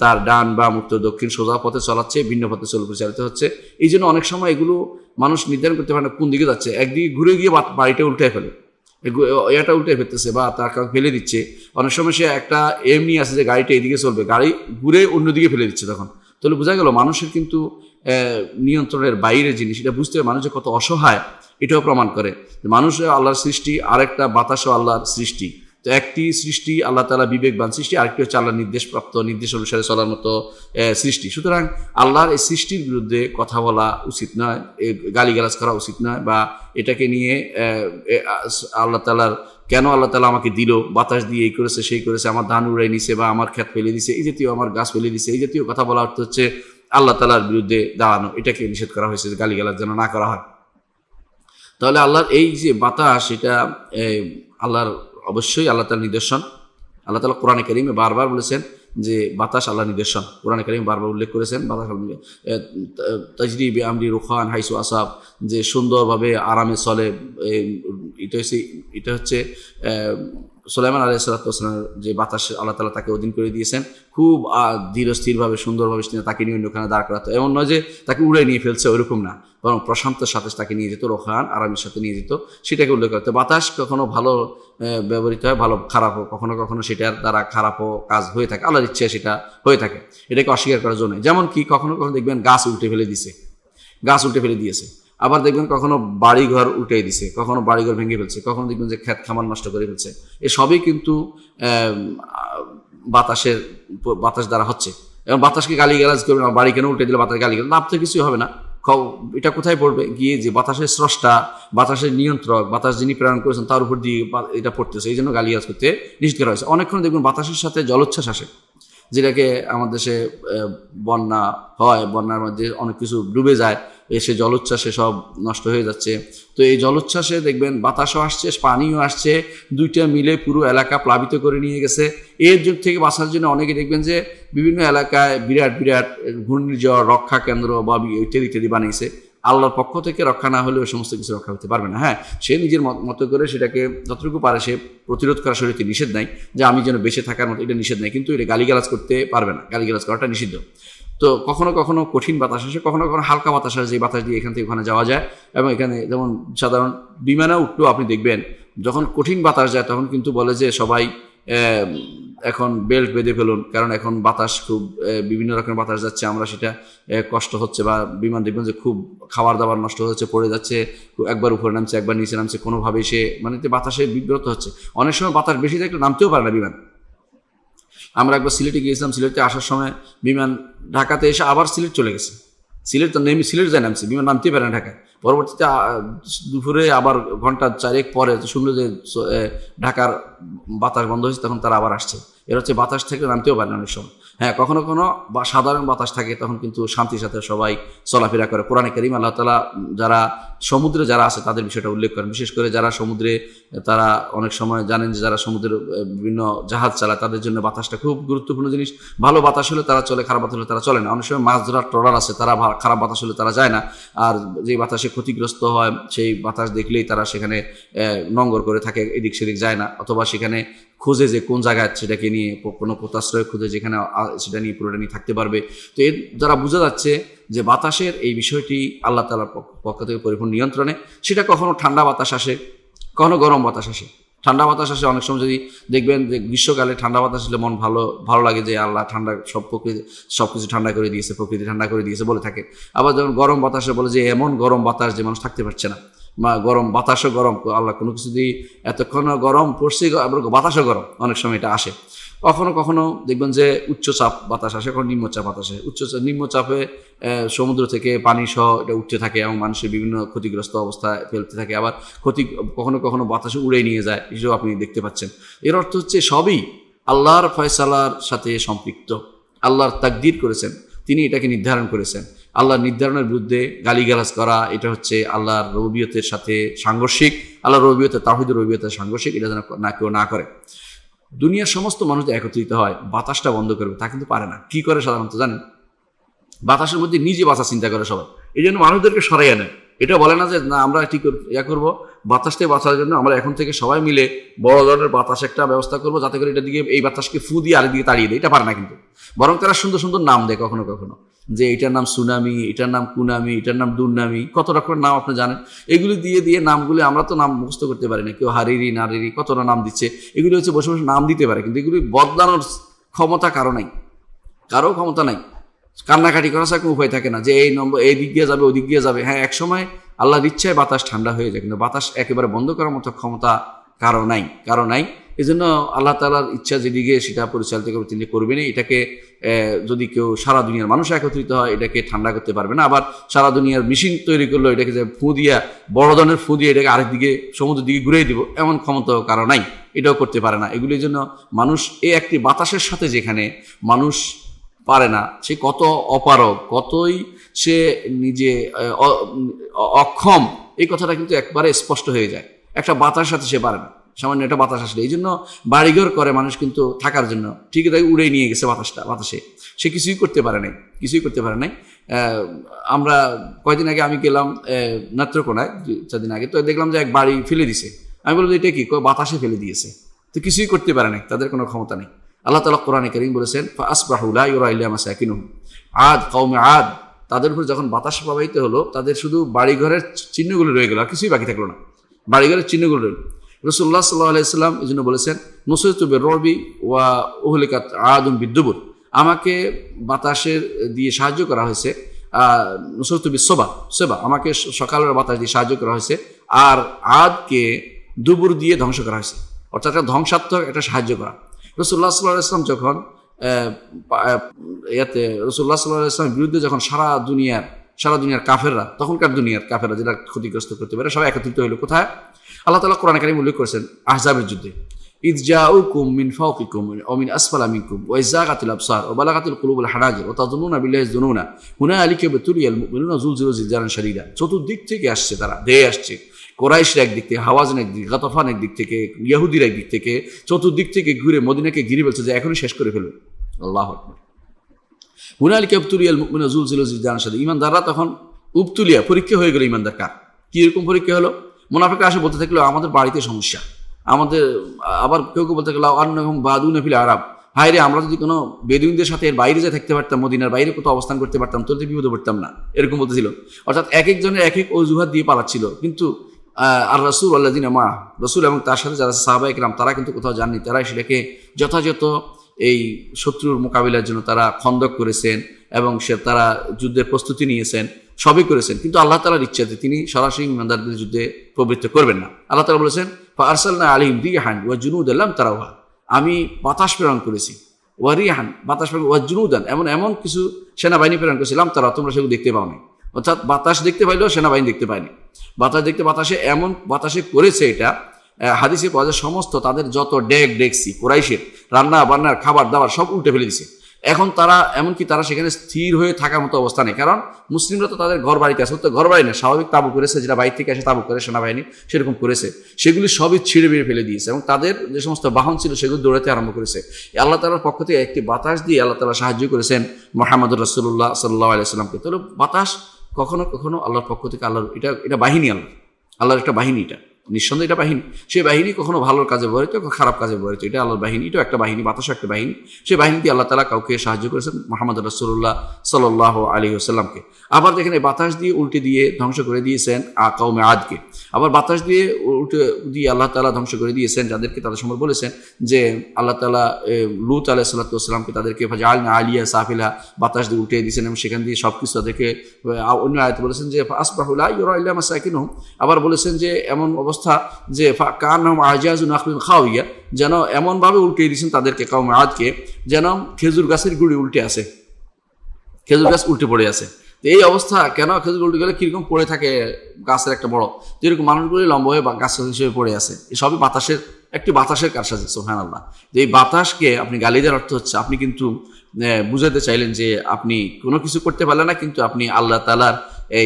তার ডান বা উত্তর দক্ষিণ সোজা পথে চলাচ্ছে, ভিন্ন পথে পরিচালিত হচ্ছে। এই জন্য অনেক সময় এগুলো মানুষ নির্ধারণ করতে পারে না কোন দিকে যাচ্ছে। একদিকে ঘুরে গিয়ে বাড়িটা উল্টে ফেলে, এটা উল্টে ফেলতেছে বা তার কাউকে ফেলে দিচ্ছে। অনেক সময় সে একটা এমনি আছে যে গাড়িটা এদিকে চলবে, গাড়ি ঘুরে অন্যদিকে ফেলে দিচ্ছে। তখন তাহলে বোঝা গেল মানুষের কিন্তু নিয়ন্ত্রণের বাইরে জিনিস। এটা বুঝতে হবে মানুষ যে কত অসহায়, এটাও প্রমাণ করে। মানুষ আল্লাহর সৃষ্টি, আরেকটা বাতাসও আল্লাহর সৃষ্টি। তো একটি সৃষ্টি আল্লাহ তাআলা বিবেকবান সৃষ্টি, আরেকটি হচ্ছে আল্লাহর নির্দেশ অনুসারে চলার মতো সৃষ্টি। সুতরাং আল্লাহর এই সৃষ্টির বিরুদ্ধে কথা বলা উচিত নয়, গালিগালাজ করা উচিত নয়, বা এটাকে নিয়ে আল্লাহ তাআলা আমাকে দিল, বাতাস দিয়ে এই করেছে সেই করেছে, আমার ধান উড়াই নিছে, বা আমার ক্ষেত ফেলে দিছে, এই জাতীয় আমার গাছ ফেলে দিছে, এই জাতীয় কথা বলা অর্থ হচ্ছে আল্লাহ তাআলার বিরুদ্ধে দাঁড়ানো, এটাকে নিষেধ করা হয়েছে, গালিগালাজ যেন না করা হয়। তাহলে আল্লাহর এই যে বাতাস, এটা আল্লাহর অবশ্যই আল্লাহ তাআলার নিদর্শন। আল্লাহ তাআলা কোরআনে কারীমে বারবার বলেছেন যে বাতাস আল্লাহর নিদর্শন। কোরআনে কারীমে বারবার উল্লেখ করেছেন বাতাস তাজরি বিআমরি রুখান হাইসু আসাব, যে সুন্দরভাবে আরামে চলে। এটা হচ্ছে সুলাইমান আলাইহিস সালামের যে বাতাস আল্লাহ তাআলা তাকে অধীন করে দিয়েছেন, খুব ধীরস্থিরভাবে সুন্দরভাবে তাকে নিয়ে অন্যখানে দাঁড় করাতো। এমন নয় যে তাকে উড়ে নিয়ে ফেলছে, ওইরকম না, বরং প্রশান্তের সাথে তাকে নিয়ে যেত, রোখান আরামের সাথে নিয়ে যেত, সেটাকে উল্লেখ করতো। বাতাস কখনো ভালো ব্যবহৃত হয়, ভালো খারাপও, কখনো কখনো সেটার দ্বারা খারাপও কাজ হয়ে থাকে, আল্লাহর ইচ্ছে সেটা হয়ে থাকে, এটাকে অস্বীকার করার জন্য। যেমন কি কখনো কখনো দেখবেন গাছ উল্টে ফেলে দিয়েছে, আবার দেখবেন কখনো বাড়িঘর উল্টে দিছে, কখনো বাড়িঘর ভেঙে ফেলছে, কখনো দেখবেন যে ক্ষেত খামার নষ্ট করে ফেলছে। এসবই কিন্তু বাতাস দ্বারা হচ্ছে। এবং বাতাসকে গালিগালাজ করবে না, বাড়ি কেন উল্টে দিলে বাতাস গালিগালাজ, লাভ তো কিছুই হবে না। এটা কোথায় পড়বে গিয়ে, যে বাতাসের স্রষ্টা, বাতাসের নিয়ন্ত্রক, বাতাস যিনি প্রেরণ করেছেন তার উপর দিয়ে এটা পড়তেছে, এই জন্য গালিগালাজ করতে নিষেধ করা হয়েছে। অনেকক্ষণ দেখবেন বাতাসের সাথে জলোচ্ছ্বাস আসে, যেটাকে আমাদের দেশে বন্যা হয়, বন্যার মধ্যে অনেক কিছু ডুবে যায়, এসে জলোচ্ছ্বাসে সব নষ্ট হয়ে যাচ্ছে। তো এই জলোচ্ছ্বাসে দেখবেন বাতাসও আসছে, পানিও আসছে, দুইটা মিলে পুরো এলাকা প্লাবিত করে নিয়ে গেছে। এর থেকে বাঁচার জন্য অনেকে দেখবেন যে বিভিন্ন এলাকায় বিরাট বিরাট ঘূর্ণিঝড় রক্ষা কেন্দ্র বা ইত্যাদি বানিয়েছে। আল্লাহর পক্ষ থেকে রক্ষা না হলে ওই সমস্ত কিছু রক্ষা হতে পারবে না। হ্যাঁ, সে নিজের মতো করে সেটাকে যতটুকু পারে সে প্রতিরোধ করা, শরীয়তে নিষেধ নাই যে আমি যেন বেঁচে থাকার মতো, এটা নিষেধ নাই, কিন্তু এটা গালিগালাজ করতে পারবে না, গালিগালাজ করাটা নিষিদ্ধ। তো কখনো কখনো কঠিন বাতাস আসে, কখনো কখনো হালকা বাতাস আসে, যে বাতাস দিয়ে এখান থেকে ওখানে যাওয়া যায়। এবং এখানে যেমন সাধারণ বিমানে উঠলেও আপনি দেখবেন যখন কঠিন বাতাস যায় তখন কিন্তু বলে যে সবাই এখন বেল্ট বেঁধে ফেলুন, কারণ এখন বাতাস খুব বিভিন্ন রকমের বাতাস যাচ্ছে, আমরা সেটা কষ্ট হচ্ছে। বা বিমান দেখবেন যে খুব খাবার দাবার নষ্ট হচ্ছে, পড়ে যাচ্ছে, একবার উপরে নামছে একবার নিচে নামছে, কোনোভাবেই সে মানে বাতাসে বিব্রত হচ্ছে। অনেক সময় বাতাস বেশি থাকলে নামতেও পারে না বিমান। আমরা একবার সিলেটে গিয়েছিলাম, সিলেটে আসার সময় বিমান ঢাকাতে এসে আবার সিলেট চলে গেছে, সিলেট যায় নামছে, বিমান নামতেই পারে না ঢাকায়। পরবর্তীতে দুপুরে আবার ঘন্টা 4 পরে শুনলো যে ঢাকার বাতাস বন্ধ হয়েছে, তখন তারা আবার আসছে। এর হচ্ছে বাতাস থেকে নামতেও পারে না অনেক সময়। হ্যাঁ, কখনো কখনো বা সাধারণ বাতাস থাকে, তখন কিন্তু শান্তির সাথে সবাই চলাফেরা করে। কোরআনে কারীম আল্লাহ তাআলা যারা সমুদ্রে যারা আছে তাদের বিষয়টা উল্লেখ করেন, বিশেষ করে যারা সমুদ্রে, তারা অনেক সময় জানেন যে যারা সমুদ্রের বিভিন্ন জাহাজ চালায় তাদের জন্য বাতাসটা খুব গুরুত্বপূর্ণ জিনিস। ভালো বাতাস হলে তারা চলে, খারাপ বাতাস হলে তারা চলে না। অনেক সময় মাছ ধরার ট্রলার আছে, তারা খারাপ বাতাস হলে তারা যায় না, আর যে বাতাসে ক্ষতিগ্রস্ত হয় সেই বাতাস দেখলেই তারা সেখানে নঙ্গর করে থাকে, এদিক সেদিক যায় না, অথবা সেখানে খোঁজে যে কোন জায়গায় সেটাকে নিয়ে কোনো পোতাশ্রয় খুঁজে যেখানে সেটা নিয়ে পুরোটা নিয়ে থাকতে পারবে। তো এর দ্বারা বোঝা যাচ্ছে যে বাতাসের এই বিষয়টি আল্লাহ তাআলার পক্ষ থেকে পরিপূর্ণ নিয়ন্ত্রণে। সেটা কখনো ঠান্ডা বাতাস আসে, কখনো গরম বাতাস আসে। ঠান্ডা বাতাস আসে অনেক সময়, যদি দেখবেন যে গ্রীষ্মকালে ঠান্ডা বাতাস আসলে মন ভালো লাগে, যে আল্লাহ ঠান্ডা সবকিছু ঠান্ডা করে দিয়েছে, প্রকৃতি ঠান্ডা করে দিয়েছে বলে থাকে। আবার যখন গরম বাতাসে বলে যে এমন গরম বাতাস যে মানুষ থাকতে পারছে না, গরম বাতাসও গরম, আল্লাহ কোনো কিছু দিয়ে এতক্ষণ গরম পড়ছে, আবার বাতাসও গরম, অনেক সময় এটা আসে। কখনো কখনো দেখবেন যে উচ্চচাপ বাতাস আসে, কখনো নিম্নচাপ বাতাস আসে। নিম্নচাপে সমুদ্র থেকে পানি সহ এটা উঠতে থাকে এবং মানুষের বিভিন্ন ক্ষতিগ্রস্ত অবস্থায় ফেলতে থাকে। আবার কখনো কখনো বাতাসে উড়ে নিয়ে যায়, এসব আপনি দেখতে পাচ্ছেন। এর অর্থ হচ্ছে সবই আল্লাহর ফয়সালার সাথে সম্পৃক্ত, আল্লাহর তাকদীর করেছেন, তিনি এটাকে নির্ধারণ করেছেন। আল্লাহর নির্ধারণের বিরুদ্ধে গালিগালাজ করা, এটা হচ্ছে আল্লাহর রুবুবিয়তের সাথে সাংঘর্ষিক, আল্লাহর রুবুবিয়তের তাওহীদের রুবুবিয়তের সাংঘর্ষিক। এটা যেন কেউ না করে। দুনিয়ার সমস্ত মানুষ একত্রিত হয় বাতাসটা বন্ধ করবে, তা কিন্তু পারে না। কি করে সাধারণত জানেন? বাতাসের মধ্যে নিজে বাঁচা চিন্তা করে সবাই, এই জন্য মানুষদেরকে সরাইয়া নেয়। এটা বলে না যে না আমরা ঠিক করবো বাতাসটাই বাঁচার জন্য, আমরা এখন থেকে সবাই মিলে বড় ধরনের বাতাস একটা ব্যবস্থা করবো, যাতে করে এটা দিকে এই বাতাসকে ফু দিয়ে আরেকদিকে তাড়িয়ে দেয়। এটা পারে না কিন্তু, বরং তারা সুন্দর সুন্দর নাম দেয় কখনো কখনো, যে এটার নাম সুনামি, এটার নাম কুনামি, এটার নাম দুর্নামি, কত রকমের নাম আপনি জানেন। এগুলি দিয়ে নামগুলি আমরা তো নাম মুখস্থ করতে পারি না, কেউ হারিরি নারিরি কতটা নাম দিচ্ছে। এগুলি হচ্ছে বসে বসে নাম দিতে পারে, কিন্তু এগুলি বদলানোর ক্ষমতা কারো ক্ষমতা নাই। কান্নাকাটি করা ছাড়া কোনো উপায় থাকে না যে এই নম্বর এই দিক দিয়ে যাবে ওই দিক দিয়ে যাবে। হ্যাঁ, এক সময় আল্লাহর ইচ্ছায় বাতাস ঠান্ডা হয়ে যায়, কিন্তু বাতাস একেবারে বন্ধ করার মতো ক্ষমতা কারো নাই। এই জন্য আল্লাহ তাআলার ইচ্ছা যেদিকে সেটা পরিচালিত করবে, তিনি করবেনই। এটাকে যদি কেউ সারা দুনিয়ার মানুষ একত্রিত হয়, এটাকে ঠান্ডা করতে পারবে না। আবার সারা দুনিয়ার মেশিন তৈরি করলো, এটাকে যে ফু দিয়া বড় ধরনের ফু দিয়ে এটাকে আরেকদিকে সমুদ্রের দিকে ঘুরিয়ে দিব, এমন ক্ষমতা কারো নাই, এটাও করতে পারে না। এগুলির জন্য মানুষ এই একটি বাতাসের সাথে যেখানে মানুষ পারে না, সে কত অপারগ, কতই সে নিজে অক্ষম, এই কথাটা কিন্তু একবারে স্পষ্ট হয়ে যায়। একটা বাতাস সাথে সে পারে না, সামান্য একটা বাতাস আসলে। এই জন্য বাড়িঘর করে মানুষ কিন্তু থাকার জন্য, ঠিক তাই উড়ে নিয়ে গেছে বাতাসে, সে কিছুই করতে পারে নাই। আমরা কয়দিন আগে আমি গেলাম নেত্রকোনায়, 4 দিন আগে, তো দেখলাম যে এক বাড়ি ফেলে দিছে। আমি বললাম এটা কি? বাতাসে ফেলে দিয়েছে, তো কিছুই করতে পারে নাই, তাদের কোনো ক্ষমতা নেই। আল্লাহ তাআলা কোরআনে কারীম বলেছেন ফাআসবাহু লা ইউরা ইল্লা মাসাকিনুহুম, আদ কওমে আদ, তাদের উপর যখন বাতাস প্রবাহিত হলো, তাদের শুধু বাড়িঘরের চিহ্নগুলো রয়ে গেল, আর কিছুই বাকি থাকলো না, বাড়িঘরের চিহ্নগুলো রইল। রাসূলুল্লাহ সাল্লাল্লাহু আলাইহি ওয়াসাল্লাম এই জন্য বলেছেন নুসিরতু বির-রুবি ওয়া উহলিকাত আদুন বিদ-দুবুর, আমাকে বাতাসের দিয়ে সাহায্য করা হয়েছে, নুসিরতু বিস-সাবা, আমাকে সকালের বাতাস দিয়ে সাহায্য করা হয়েছে, আর আদকে দুবুর দিয়ে ধ্বংস করা হয়েছে, অর্থাৎ একটা ধ্বংসাত্মক একটা সাহায্য করা। রাসূলুল্লাহ সাল্লাল্লাহু আলাইহি ওয়াসাল্লাম যখন রাসূলুল্লাহ সাল্লাল্লাহু আলাইহি ওয়াসাল্লামের বিরুদ্ধে যখন সারা দুনিয়ার কাফেররা, তখনকার দুনিয়ার কাফেররা যেটা ক্ষতিগ্রস্ত করতে পারে, সবাই একত্রিত হইল কোথায়? আল্লাহ তাআলা কোরআনে কারীমে উল্লেখ করেছেন আহজাবের যুদ্ধে, ইয জাউকুম মিন ফাওকিকুম ওয়া মিন আসফালা মিনকুম ওয়া ইযাগাতিল আবসার ওয়া বালাগাতিল কুলুবুল হানাজির ওয়া তাযুন্নুনা বিল্লাহি যুনুনা হুনালিকা ইবতুলিয়াল মুমিনুনা যুলজিলু জিলজালান শাদীদা। চতুর্দিক থেকে আসছে, তারা ধেয়ে আসছে। কুরাইশরা একদিক থেকে, হাওয়াজিন একদিক, গাতাফান একদিক থেকে, ইহুদিরা একদিক থেকে, চতুর্দিক থেকে ঘুরে মদিনাকে ঘিরে ফেলছে যে এখনই শেষ করে ফেলবে। আল্লাহু আকবার। হুনালিকা ইবতুলিয়াল মুমিনুনা যুলজিলু জিলজালান শাদীদা, ঈমানদাররা তখন উবতুলিয়া, পরীক্ষা হয়ে গেল ঈমানদার কার। কি এরকম পরীক্ষা হলো? মুনাফিকরা আসে বলতে থাকলো আমাদের বাড়িতে সমস্যা, আমাদের, আবার কেউ কেউ বলতে গেল আন্নাহুম বাদুনা ফিল আরাব, হায় রে আমরা যদি কোনো বেদুইনদের সাথে এর বাইরে যে থাকতে পারতাম, মদিনার বাইরে কোথাও অবস্থান করতে পারতাম, তাহলে বিপদে পড়তাম না, এরকম বলতেছিল। অর্থাৎ এক একজনের এক এক অজুহাত দিয়ে পালাচ্ছিল। কিন্তু আর রাসূল আল্লাযিনা মা, রাসূল এবং তার সাথে যারা সাহাবায়ে কেরাম, তারা কিন্তু কোথাও যাননি। তারা সেটাকে যথাযথ এই শত্রুর মোকাবিলার জন্য তারা খন্দক করেছেন এবং তারা যুদ্ধের প্রস্তুতি নিয়েছেন, সবই করেছেন। কিন্তু আল্লাহ তাআলার ইচ্ছাতে তিনি সরাসরি ঈমানদারদের যুদ্ধে প্রবৃত্ত করবেন না। আল্লাহ তাআলা বলেছেন ফাআরসালনা আলাইহিম রিহান ওয়া জুনুদান লাম তারাউহা, আমি বাতাস প্রেরণ করেছি, ওয়া রিহান, বাতাস প্রেরণ, ওয়া জুনুদান, এমন কিছু সেনাবাহিনী প্রেরণ করেছিলাম, তারা তোমরা সেগুলো দেখতে পাওনি। অর্থাৎ বাতাস দেখতে পাইলেও সেনাবাহিনী দেখতে পায়নি। বাতাসে করেছে এটা হাদিসে পাওয়া যায়, সমস্ত তাদের যত ডেকসি কুরাইশের রান্না বান্নার খাবার দাবার সব উল্টে ফেলে দিছে। এখন তারা এমনকি তারা সেখানে স্থির হয়ে থাকার মতো অবস্থা নেই, কারণ মুসলিমরা তো তাদের ঘর বাড়িতে আছে, তো ঘর বাড়ি না, স্বাভাবিক তাবু করেছে, যেটা বাইরে থেকে এসে তাবু করে সেনাবাহিনী, সেরকম করেছে। সেগুলি সবই ছিঁড়ে বেড়ে ফেলে দিয়েছে এবং তাদের যে সমস্ত বাহন ছিল সেগুলো দৌড়াতে আরম্ভ করেছে। আল্লাহ তাআলার পক্ষ থেকে একটি বাতাস দিয়ে আল্লাহ তাআলা সাহায্য করেছেন মুহাম্মদুর রাসূলুল্লাহ সাল্লাল্লাহু আলাইহি ওয়াসাল্লামকে। তাহলে বাতাস কখনো কখনো আল্লাহর পক্ষ থেকে, আল্লাহর এটা বাহিনী, আল্লাহর একটা বাহিনী, এটা নিঃসন্দেহে এটা বাহিনী। সেই বাহিনী কখনো ভালোর কাজে ব্যবহৃত, খারাপ কাজে ব্যবহৃত, এটা আল্লাহর বাহিনী, এটাও একটা বাহিনী, বাতাসও একটা বাহিনী। সেই বাহিনী দিয়ে আল্লাহ তাআলা কাউকে সাহায্য করেছেন মুহাম্মদ রাসূলুল্লাহ সাল্লাল্লাহু আলাইহি ওয়াসাল্লামকে। আবার দেখেন এই বাতাস দিয়ে উল্টে দিয়ে ধ্বংস করে দিয়েছেন কওমে আদকে। আবার বাতাস দিয়ে উল্টে দিয়ে আল্লাহ তাআলা ধ্বংস করে দিয়েছেন যাদেরকে, তাদের সম্পর্কে বলেছেন যে আল্লাহ তাআলা লূত আলাইহিস সালাতু ওয়াসসালামকে তাদেরকে ফাজআলনা আলিয়া সাফিলা, বাতাস দিয়ে উল্টে দিয়েছেন এবং সেখান দিয়ে সবকিছু তাদেরকে, অন্য আয়াতে বলেছেন যে আসবাহু লা ইউরা ইল্লা মাসাকিনুহুম, আবার বলেছেন যে এমন অবস্থা যে কান্নাহুম আজাজু নাখলিন খাওয়িয়া, যেন এমনভাবে উল্টে দিয়েছেন তাদেরকে কওমে আদকে, যেন খেজুর গাছের গুঁড়ি উল্টে আছে, খেজুর গাছ উল্টে পড়ে আছে। তো এই অবস্থা কেন? খেজুর উল্টে গেলে কিরকম পড়ে থাকে গাছের একটা বড়, যেরকম মানুষগুলি লম্বা হয়ে গাছ হিসেবে পড়ে আছে। সবই বাতাসের কারসাজি, সুবহানাল্লাহ। যে এই বাতাসকে আপনি গালি দেওয়ার অর্থ হচ্ছে আপনি কিন্তু বুঝাতে চাইলেন যে আপনি কোনো কিছু করতে পারলেন না, কিন্তু আপনি আল্লাহ তাআলার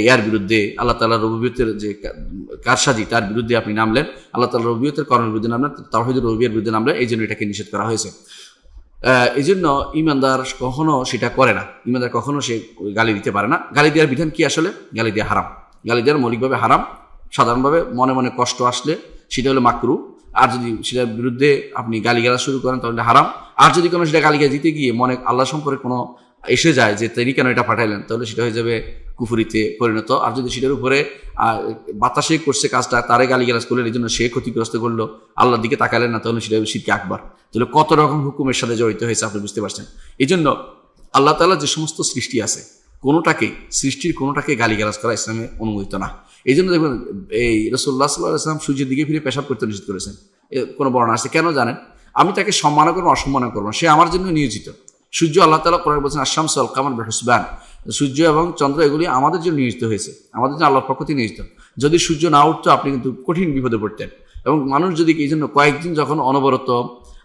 ইয়ার বিরুদ্ধে, আল্লাহ তাআলার রুবুবিয়তের যে কারসাজি তার বিরুদ্ধে আপনি নামলেন, আল্লাহ তাআলার রুবুবিয়তের কর্মের বিরুদ্ধে নামলেন, তাওহীদের রুবুবিয়তের বিরুদ্ধে নামলেন, এই জন্য এটাকে নিষেধ করা হয়েছে। এই জন্য ঈমানদার কখনো সেটা করে না, ঈমানদার কখনো সে গালি দিতে পারে না। গালি দেওয়ার বিধান কি? আসলে গালি দেওয়া হারাম, গালি দেওয়ার মৌলিকভাবে হারাম। সাধারণভাবে মনে মনে কষ্ট আসলে সেটা হলো মাকরু, আর যদি সেটার বিরুদ্ধে আপনি গালিগালাজ শুরু করেন তাহলে হারাম। আর যদি কোনো সেটা গালিগালাজ দিতে গিয়ে মনে আল্লাহ সম্পর্কে কোনো এসে যায় যে তিনি কেন এটা পাঠাইলেন, তাহলে সেটা হয়ে যাবে কুফরিতে পরিণত। আর যদি সেটার উপরে বাতাসে করছে কাজটা, তারে গালিগালাজ করলেন, এই জন্য সে ক্ষতিগ্রস্ত করলো, আল্লাহর দিকে তাকালেন না, তাহলে সেটা হবে শিরকে আকবার। তাহলে কত রকম হুকুমের সাথে জড়িত হয়েছে আপনি বুঝতে পারছেন। এই জন্য আল্লাহ তাআলা যে সমস্ত সৃষ্টি আছে সৃষ্টির কোনোটাকে গালিগালাজ করা ইসলামে অনুমোদিত না। এই জন্য দেখবেন এই রাসূলুল্লাহ সাল্লাল্লাহু আলাইহি ওয়াসাল্লাম সূর্যের দিকে ফিরে পেশাব করতে নিষেধ করেছেন। কোনো বর্ণনা আছে, কেন জানেন? আমি তাকে সম্মান করবো অসম্মান করবো না, সে আমার জন্য নিয়োজিত। সূর্য আল্লাহ তাআলা কোরআনে বলেছেন আশ-শামসু ওয়াল কামারু বিহুসবান, সূর্য এবং চন্দ্র এগুলি আমাদের জন্য নিয়োজিত হয়েছে, আমাদের জন্য আল্লাহর পক্ষ থেকে নিয়োজিত। যদি সূর্য না উঠতো আপনি কিন্তু কঠিন বিপদে পড়তেন। এবং মানুষ যদি এই জন্য কয়েকদিন যখন অনবরত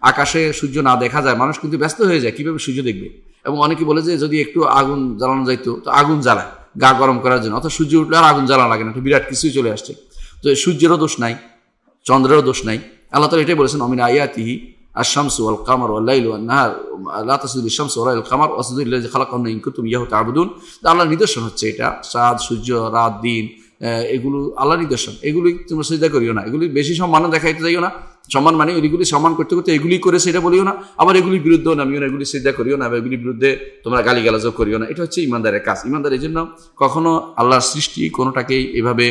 আকাশে সূর্য না দেখা যায়, মানুষ কিন্তু ব্যস্ত হয়ে যায় কীভাবে সূর্য দেখবে। এবং অনেকে বলে যে যদি একটু আগুন জ্বালানো যাইতো, তো আগুন জ্বালায় গা গরম করার জন্য, অর্থাৎ সূর্য উঠলে আর আগুন জ্বালানো লাগে না, একটা বিরাট কিছুই চলে আসছে। তো সূর্যেরও দোষ নাই, চন্দ্রেরও দোষ নাই। আল্লাহ তাআলা এটাই বলেছেন, অমিন আয়াতিহি আশ-শামসু ওয়াল কামারু ওয়াল লাইলু ওয়ান নাহার লা তাসজুদু লিশ-শামসি ওয়া লাল কামার ওয়াসজুদু লিল্লাযী খালাকাহুন্না ইন কুনতুম ইয়্যাহু তা'বুদুন। আল্লাহর নিদর্শন হচ্ছে এটা, চাঁদ, সূর্য, রাত, দিন, এগুলো আল্লাহর নিদর্শন। এগুলি তোমরা সিজদা করিও না, এগুলি বেশি সম্মান দেখাইতে যাইও না। সম্মান মানে এগুলি সম্মান করতে করতে এগুলি করেছে এটা বলিও না, আবার এগুলির বিরুদ্ধেও নামিও না, এগুলি সিজদা করিও না, এগুলির বিরুদ্ধে তোমরা গালিগালাজও করিও না। এটা হচ্ছে ইমানদারের কাজ। ইমানদার এই জন্য কখনো আল্লাহর সৃষ্টি কোনোটাকেই এভাবে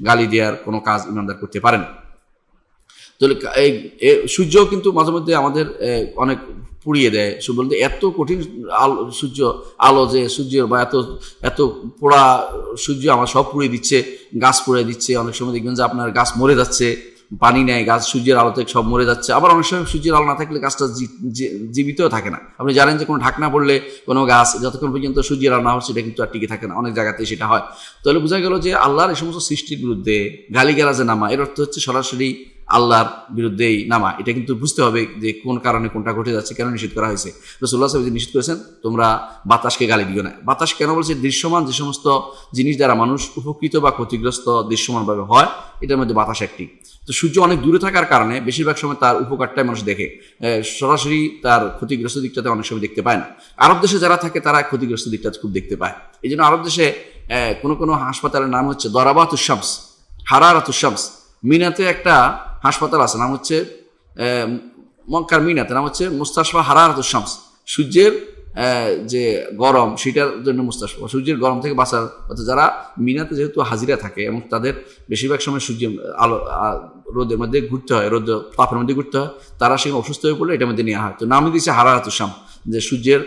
গালি দেওয়ার কোনো কাজ ইমানদার করতে পারে না। তাহলে সূর্যও কিন্তু মাঝে মধ্যে আমাদের অনেক পুড়িয়ে দেয়। বলতে এত কঠিন সূর্য আলো যে সূর্যের বা এত পোড়া সূর্য আমার সব পুড়িয়ে দিচ্ছে, গাছ পুড়িয়ে দিচ্ছে। অনেক সময় দেখবেন যে আপনার গাছ মরে যাচ্ছে, পানি নেয়, গাছ সূর্যের আলোতে সব মরে যাচ্ছে। আবার অনেক সময় সূর্যের আলো না থাকলে গাছটা জীবিতও থাকে না। আপনি জানেন যে কোনো ঢাকনা পড়লে কোনো গাছ যতক্ষণ পর্যন্ত সূর্যের আলো না হচ্ছে সেটা কিন্তু আর টিকে থাকে না, অনেক জায়গাতে সেটা হয়। তাহলে বোঝা গেল যে আল্লাহর এই সমস্ত সৃষ্টির বিরুদ্ধে গালিগালাজে নামা, এর অর্থ হচ্ছে সরাসরি আল্লাহর বিরুদ্ধেই নামা। এটা কিন্তু বুঝতে হবে যে কোন কারণে কোনটা ঘটে যাচ্ছে, কেন নিষেধ করা হয়েছে। রাসূলুল্লাহ সাল্লাল্লাহু আলাইহি ওয়াসাল্লাম নিষেধ করেছেন তোমরা বাতাসকে গালি দিও না। বাতাস কেন বলছে? দৃশ্যমান যে সমস্ত জিনিস দ্বারা মানুষ উপকৃত বা ক্ষতিগ্রস্ত দৃশ্যমানভাবে হয়, এটার মধ্যে বাতাস একটি। তো সূর্য অনেক দূরে থাকার কারণে বেশিরভাগ সময় তার উপকারটাই মানুষ দেখে, সরাসরি তার ক্ষতিগ্রস্ত দিকটাতে অনেক সময় দেখতে পায় না। আরব দেশে যারা থাকে তারা ক্ষতিগ্রস্ত দিকটা খুব দেখতে পায়। এই জন্য আরব দেশে কোনো হাসপাতালের নাম হচ্ছে দরাবাতুশ শামস, হারারাতুশ শামস। মিনাতে একটা হাসপাতাল আছে, নাম হচ্ছে মক্কার মিনাতে, নাম হচ্ছে মুস্তাশফা হারারাতুশ শামস। সূর্যের যে গরম সেটার জন্য মুস্তাশফা, সূর্যের গরম থেকে বাঁচার। অর্থাৎ যারা মিনাতে যেহেতু হাজিরা থাকে এবং তাদের বেশিরভাগ সময় সূর্যের আলো রোদের মধ্যে ঘুরতে হয়, রোদ তাপের মধ্যে ঘুরতে হয়, তারা সেখানে অসুস্থ হয়ে পড়লে এটার মধ্যে নেওয়া হয়। তো নামই দিয়েছে হারারাতুশ শামস, যে সূর্যের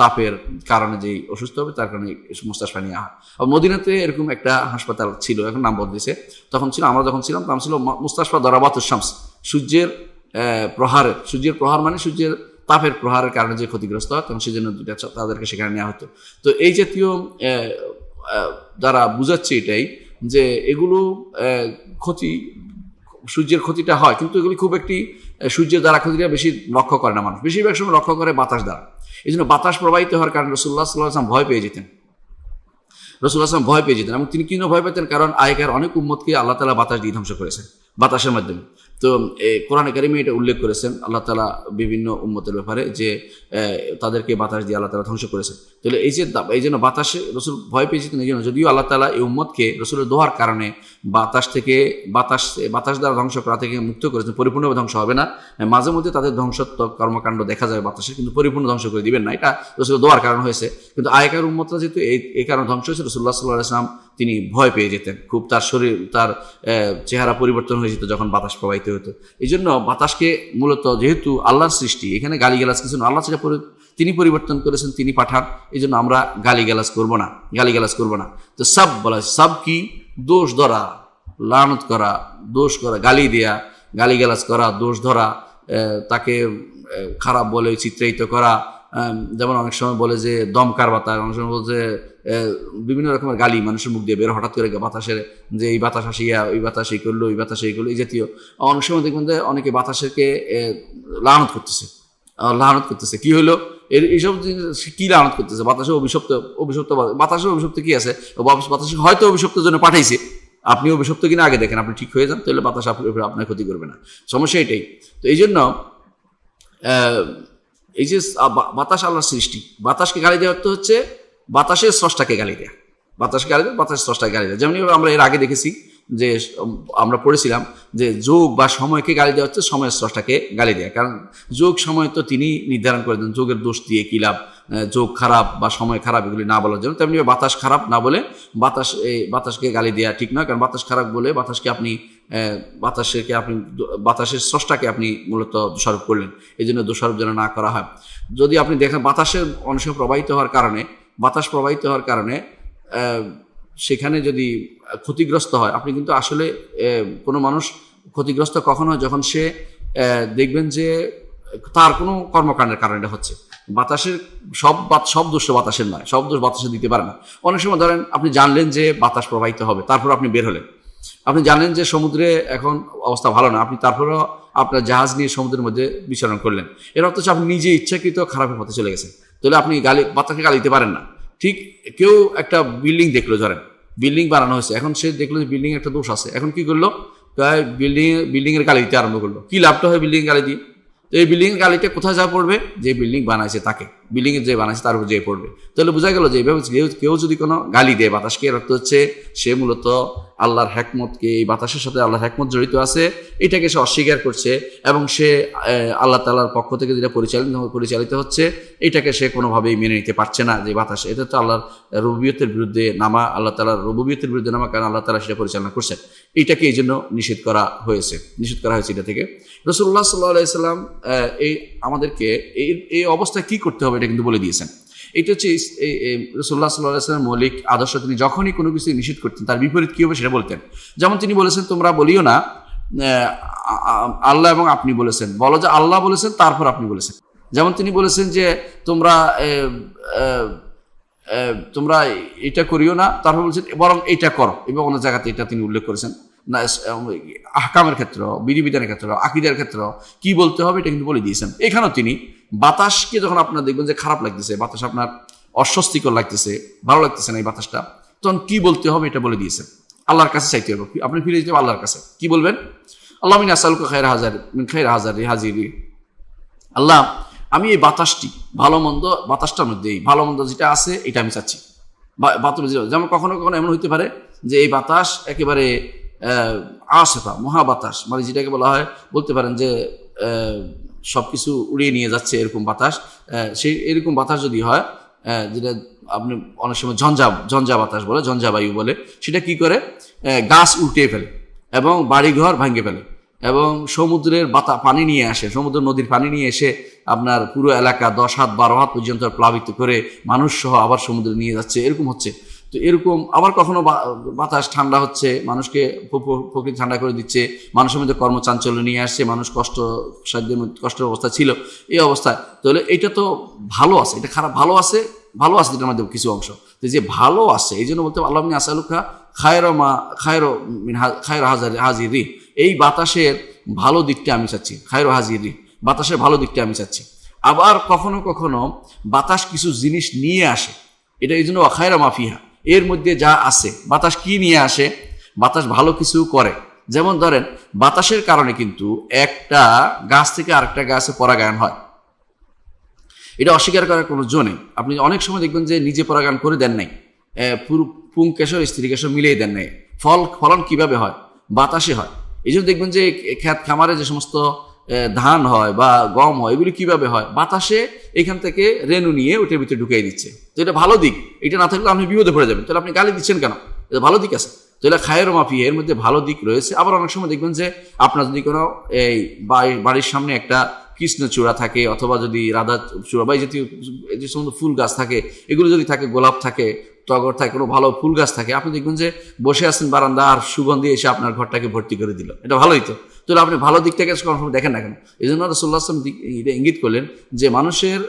তাপের কারণে যেই অসুস্থ হবে তার কারণে মুস্তাশফা নেওয়া হয়। আর মদিনাতে এরকম একটা হাসপাতাল ছিল, এখন নাম বদলেছে। তখন ছিল, আমরা যখন ছিলাম নাম ছিল মুস্তাশফা দরাবাতুশ শামস। সূর্যের প্রহার মানে সূর্যের তাপের প্রহারের কারণে যে ক্ষতিগ্রস্ত হয়, তখন সেই জন্য তাদেরকে সেখানে নেওয়া হতো। তো এই জাতীয় দ্বারা বুঝাচ্ছে এটাই যে এগুলো ক্ষতি, সূর্যের ক্ষতিটা হয়, কিন্তু এগুলি খুব একটি সূর্যের দ্বারা ক্ষতিটা বেশি লক্ষ্য করে না মানুষ, বেশিরভাগ সময় লক্ষ্য করে বাতাস দ্বারা। এই জন্য বাতাস প্রবাহিত হওয়ার কারণে রাসূলুল্লাহ সাল্লাল্লাহু আলাইহি ওয়াসাল্লাম ভয় পেয়ে যেতেন। এবং তিনি কেন ভয় পেতেন? কারণ আগেকার অনেক উম্মতকে আল্লাহ তাআলা বাতাস দিয়ে ধ্বংস করেছেন, বাতাসের মাধ্যমে। তো কোরআনে কারিমে এটা উল্লেখ করেছেন আল্লাহ তাআলা বিভিন্ন উম্মতের ব্যাপারে, যে তাদেরকে বাতাস দিয়ে আল্লাহ তাআলা ধ্বংস করেছেন। তাহলে এই জন্য বাতাসে রসুল ভয় পেয়েছিলেন। এই জন্য যদিও আল্লাহ তাআলা এই উম্মতকে রসুলের দোয়ার কারণে বাতাস দ্বারা ধ্বংস করা থেকে মুক্ত করেছেন, পরিপূর্ণভাবে ধ্বংস হবে না। মাঝে মধ্যে তাদের ধ্বংসাত্মক কর্মকাণ্ড দেখা যায় বাতাসে, কিন্তু পরিপূর্ণ ধ্বংস করে দিবেন না, এটা রসুলের দোয়ার কারণ হয়েছে। কিন্তু আগেকার উম্মতরা যেহেতু এই কারণে ধ্বংস হয়েছে, রাসূলুল্লাহ সাল্লাল্লাহু আলাইহি ওয়াসাল্লাম তিনি ভয় পেয়ে যেতেন খুব, তার শরীর, তার চেহারা পরিবর্তন হয়ে যেত যখন বাতাস প্রবাহিত হতো। এই জন্য বাতাসকে মূলত, যেহেতু আল্লাহর সৃষ্টি, এখানে গালিগালাজ কিছু না, আল্লাহ সেটা তিনি পরিবর্তন করেছেন, তিনি পাঠান। এই জন্য আমরা গালিগালাজ করবো না। তো সাব বলা, সাব কি? দোষ ধরা, লানত করা, দোষ করা, গালি দেয়া, গালিগালাজ করা, দোষ ধরা, তাকে খারাপ বলে চিত্রায়িত করা। যেমন অনেক সময় বলে যে দমকার বাতাস, অনেক সময় বলছে বিভিন্ন রকমের গালি মানুষের মুখ দিয়ে বের, হঠাৎ করে বাতাসের, যে এই বাতাস আসিয়া ওই বাতাস এই করলো, ওই বাতাস এই করলো, এই জাতীয়। অনেক সময় দেখবেন যে অনেকে বাতাসকে লানত করতেছে। কি হলো এইসব কি লানত করতেছে? বাতাসে অভিশপ্ত। বাতাসের অভিশপ্ত কি আছে? বাতাসে হয়তো অভিশপ্তের জন্য পাঠাইছে, আপনি অভিশপ্ত কিনা আগে দেখেন, আপনি ঠিক হয়ে যান, তাহলে বাতাস আপনার ক্ষতি করবে না। সমস্যা এটাই। তো এই জন্য এই যে বাতাস আল্লাহর সৃষ্টি, বাতাসকে গালি দেওয়ার তো হচ্ছে বাতাসের স্রষ্টাকে গালি দেয়া, বাতাসের স্রষ্টাকে গালি দেওয়া। যেমন আমরা এর আগে দেখেছি যে আমরা পড়েছিলাম যে যোগ বা সময়কে গালি দেওয়া হচ্ছে সময়ের স্রষ্টাকে গালি দেয়া, কারণ যোগ সময় তো তিনি নির্ধারণ করে দেন, যোগের দোষ দিয়ে কি লাভ? যোগ খারাপ বা সময় খারাপ এগুলি না বলার জন্য। তেমনি বাতাস খারাপ না বলে বাতাসকে গালি দেওয়া ঠিক নয়, কারণ বাতাস খারাপ বলে বাতাসের স্রষ্টাকে আপনি মূলত দোষারোপ করলেন। এই জন্য দোষারোপ যেন না করা হয়। যদি আপনি দেখেন বাতাসের অংশ প্রবাহিত হওয়ার কারণে সেখানে যদি ক্ষতিগ্রস্ত হয়, আপনি কিন্তু আসলে কোনো মানুষ ক্ষতিগ্রস্ত কখন হয়? যখন সে দেখবেন যে তার কোনো কর্মকাণ্ডের কারণে এটা হচ্ছে। বাতাসের সব দোষ বাতাসের নয়, সব দোষ বাতাসে দিতে পারে না। অনেক সময় ধরেন আপনি জানলেন যে বাতাস প্রবাহিত হবে, তারপর আপনি বের হলেন, আপনি জানেন যে সমুদ্রে এখন অবস্থা ভালো না, আপনি তারপরেও আপনার জাহাজ নিয়ে সমুদ্রের মধ্যে বিচরণ করলেন, এর অর্থ হচ্ছে আপনি নিজে ইচ্ছাকৃত খারাপের পথে চলে গেছেন, তাহলে আপনি বাতাসকে গালি দিতে পারেন না। ঠিক কেউ একটা বিল্ডিং দেখলো, ধরেন বিল্ডিং বানানো হয়েছে, এখন সে দেখলো যে বিল্ডিং একটা দোষ আছে, এখন কি করলো, তাই বিল্ডিং এর গালি দিতে আরম্ভ করলো। কি লাভটা হয় বিল্ডিং গালি দিয়ে? তো এই বিল্ডিং এর গালিটা কোথায় যা পড়বে? যে বিল্ডিং বানাইছে তাকে, বিল্ডিং এর যে বানাইছে তার উপর যেয়ে পড়বে। তাহলে বোঝা গেল যে এইভাবে কেউ যদি কোনো গালি দেয় বাতাসকে, এর অর্থ হচ্ছে সে মূলত আল্লাহর হ্যাকমতকে, এই বাতাসের সাথে আল্লাহর হ্যাকমত জড়িত আছে, এটাকে সে অস্বীকার করছে, এবং সে আল্লাহ তাআলার পক্ষ থেকে যেটা পরিচালিত হচ্ছে এটাকে সে কোনোভাবেই মেনে নিতে পারছে না। যে বাতাস, এটা তো আল্লাহর রুবুবিয়তের বিরুদ্ধে নামা, আল্লাহ তাআলার রুবুবিয়তের বিরুদ্ধে নামা, কারণ আল্লাহ তাআলা সেটা পরিচালনা করছেন। এইটাকে এই জন্য নিষেধ করা হয়েছে এটা থেকে। রাসূলুল্লাহ সাল্লাল্লাহু আলাইহি সাল্লাম এই আমাদেরকে এই অবস্থায় কি করতে হবে এটা কিন্তু বলে দিয়েছেন। এটা হচ্ছে রাসূলুল্লাহ সাল্লাল্লাহু আলাইহি ওয়াসাল্লামের মৌলিক আদর্শ। তিনি যখনই কোনো কিছু নিষেধ করতেন তার বিপরীত কি হবে সেটা বলতেন। যেমন তিনি বলেছেন, তোমরা বলিও না আল্লাহ এবং আপনি বলেছেন, বলো যে আল্লাহ বলেছেন তারপর আপনি বলেছেন। যেমন তিনি বলেছেন যে তোমরা এটা করিও না, তারপর বলছেন বরং এটা করো, এবং অন্য জায়গাতে এটা তিনি উল্লেখ করেছেন। না, আহকামের ক্ষেত্রে, বিধিবিধানের ক্ষেত্রে, আকীদার ক্ষেত্রে কি বলতে হবে এটা কিন্তু বলে দিয়েছেন। এখানেও তিনি বাতাসকে যখন আপনার দেখবেন যে খারাপ লাগতেছে, বাতাস আপনার অস্বস্তিকর লাগতেছে, ভালো লাগতেছে না এই বাতাসটা, তখন কি বলতে হবে এটা বলে দিয়েছেন। আল্লাহর কাছে চাইতে হবে, আপনি ফিরে যেতে হবে আল্লাহর কাছে। কি বলবেন? আল্লাহ মিন আসালুকা খায়রা হাজারি হাজিরি, আল্লাহ আমি এই বাতাসটি, ভালো মন্দ বাতাসটার মধ্যে এই ভালো মন্দ যেটা আছে এটা আমি চাচ্ছি। যেমন কখনো কখনো এমন হইতে পারে যে এই বাতাস একেবারে আসেফা, মহাবাতাস, মানে যেটাকে বলা হয়, বলতে পারেন যে সবকিছু উড়িয়ে নিয়ে যাচ্ছে এরকম বাতাস। সেই এরকম বাতাস যদি হয়, যেটা আপনি অনেক সময় ঝঞ্ঝা বাতাস বলে, ঝঞ্ঝা বায়ু বলে, সেটা কি করে? গাছ উল্টে ফেলে এবং বাড়িঘর ভাঙে ফেলে, এবং সমুদ্রের পানি নিয়ে আসে, সমুদ্র নদীর পানি নিয়ে এসে আপনার পুরো এলাকা 10 হাত 12 হাত পর্যন্ত প্লাবিত করে মানুষ সহ আবার সমুদ্রে নিয়ে যাচ্ছে, এরকম হচ্ছে। তো এরকম আবার কখনো বাতাস ঠান্ডা হচ্ছে, মানুষকে প্রকৃতি ঠান্ডা করে দিচ্ছে, মানুষের মধ্যে কর্মচাঞ্চল্য নিয়ে আসছে, মানুষ কষ্টের অবস্থা ছিল, এই অবস্থায়। তাহলে এটা তো ভালো আছে, এটা খারাপ, ভালো আছে যেটার মধ্যে কিছু অংশ, তো যে ভালো আছে এই জন্য বলতে আল্লাহ মিন আসালুকা খায়রা হাজিরি, এই বাতাসের ভালো দিকটা আমি চাচ্ছি, খায়রা হাজিরি, বাতাসের ভালো দিকটা আমি চাচ্ছি। আবার কখনো কখনো বাতাস কিছু জিনিস নিয়ে আসে, এটা এই জন্য খায়রা মাফিহা, এর মধ্যে যা আছে। বাতাস কি নিয়ে আসে? বাতাস ভালো কিছু করে। যেমন ধরেন, বাতাসের কারণে কিন্তু একটা গাছ থেকে আরেকটা গাছে পরাগায়ন হয়, এটা অস্বীকার করার কোনো জো নেই। আপনি অনেক সময় দেখবেন যে নিজে পরাগায়ন করে দেন নাই, পুংকেশর স্ত্রীকেশর মিলিয়ে দেন নাই। ফলন কিভাবে হয়? বাতাসে হয়। এই জন্য দেখবেন যে ক্ষেত খামারে যে সমস্ত ধান হয় বা গম হয়, এগুলি কিভাবে হয়? বাতাসে এখান থেকে রেণু নিয়ে ওটার ভিতরে ঢুকিয়ে দিচ্ছে। তো এটা ভালো দিক, এটা না থাকলে আপনি বিপদে পড়ে যাবেন। তাহলে আপনি গালি দিচ্ছেন কেন? এটা ভালো দিক আছে। তো এটা খায়ের মাফি, এর মধ্যে ভালো দিক রয়েছে। আবার অনেক সময় দেখবেন যে আপনার যদি কোনো এই বাড়ির সামনে একটা কৃষ্ণচূড়া থাকে, অথবা যদি রাধা চূড়া বা এই জাতীয় যে সমস্ত ফুল গাছ থাকে, এগুলো যদি থাকে, গোলাপ থাকে, টগর থাকে, কোনো ভালো ফুল গাছ থাকে, আপনি দেখবেন যে বসে আছেন বারান্দা, আর সুগন্ধি এসে আপনার ঘরটাকে ভর্তি করে দিল, এটা ভালোই তো। তাহলে আপনি ভালো দিকটাকে কোনো সময় দেখেন না কেন? এই জন্য রাসূলুল্লাহ সাল্লাল্লাহু আলাইহি ওয়াসাল্লাম এটা ইঙ্গিত করলেন যে মানুষের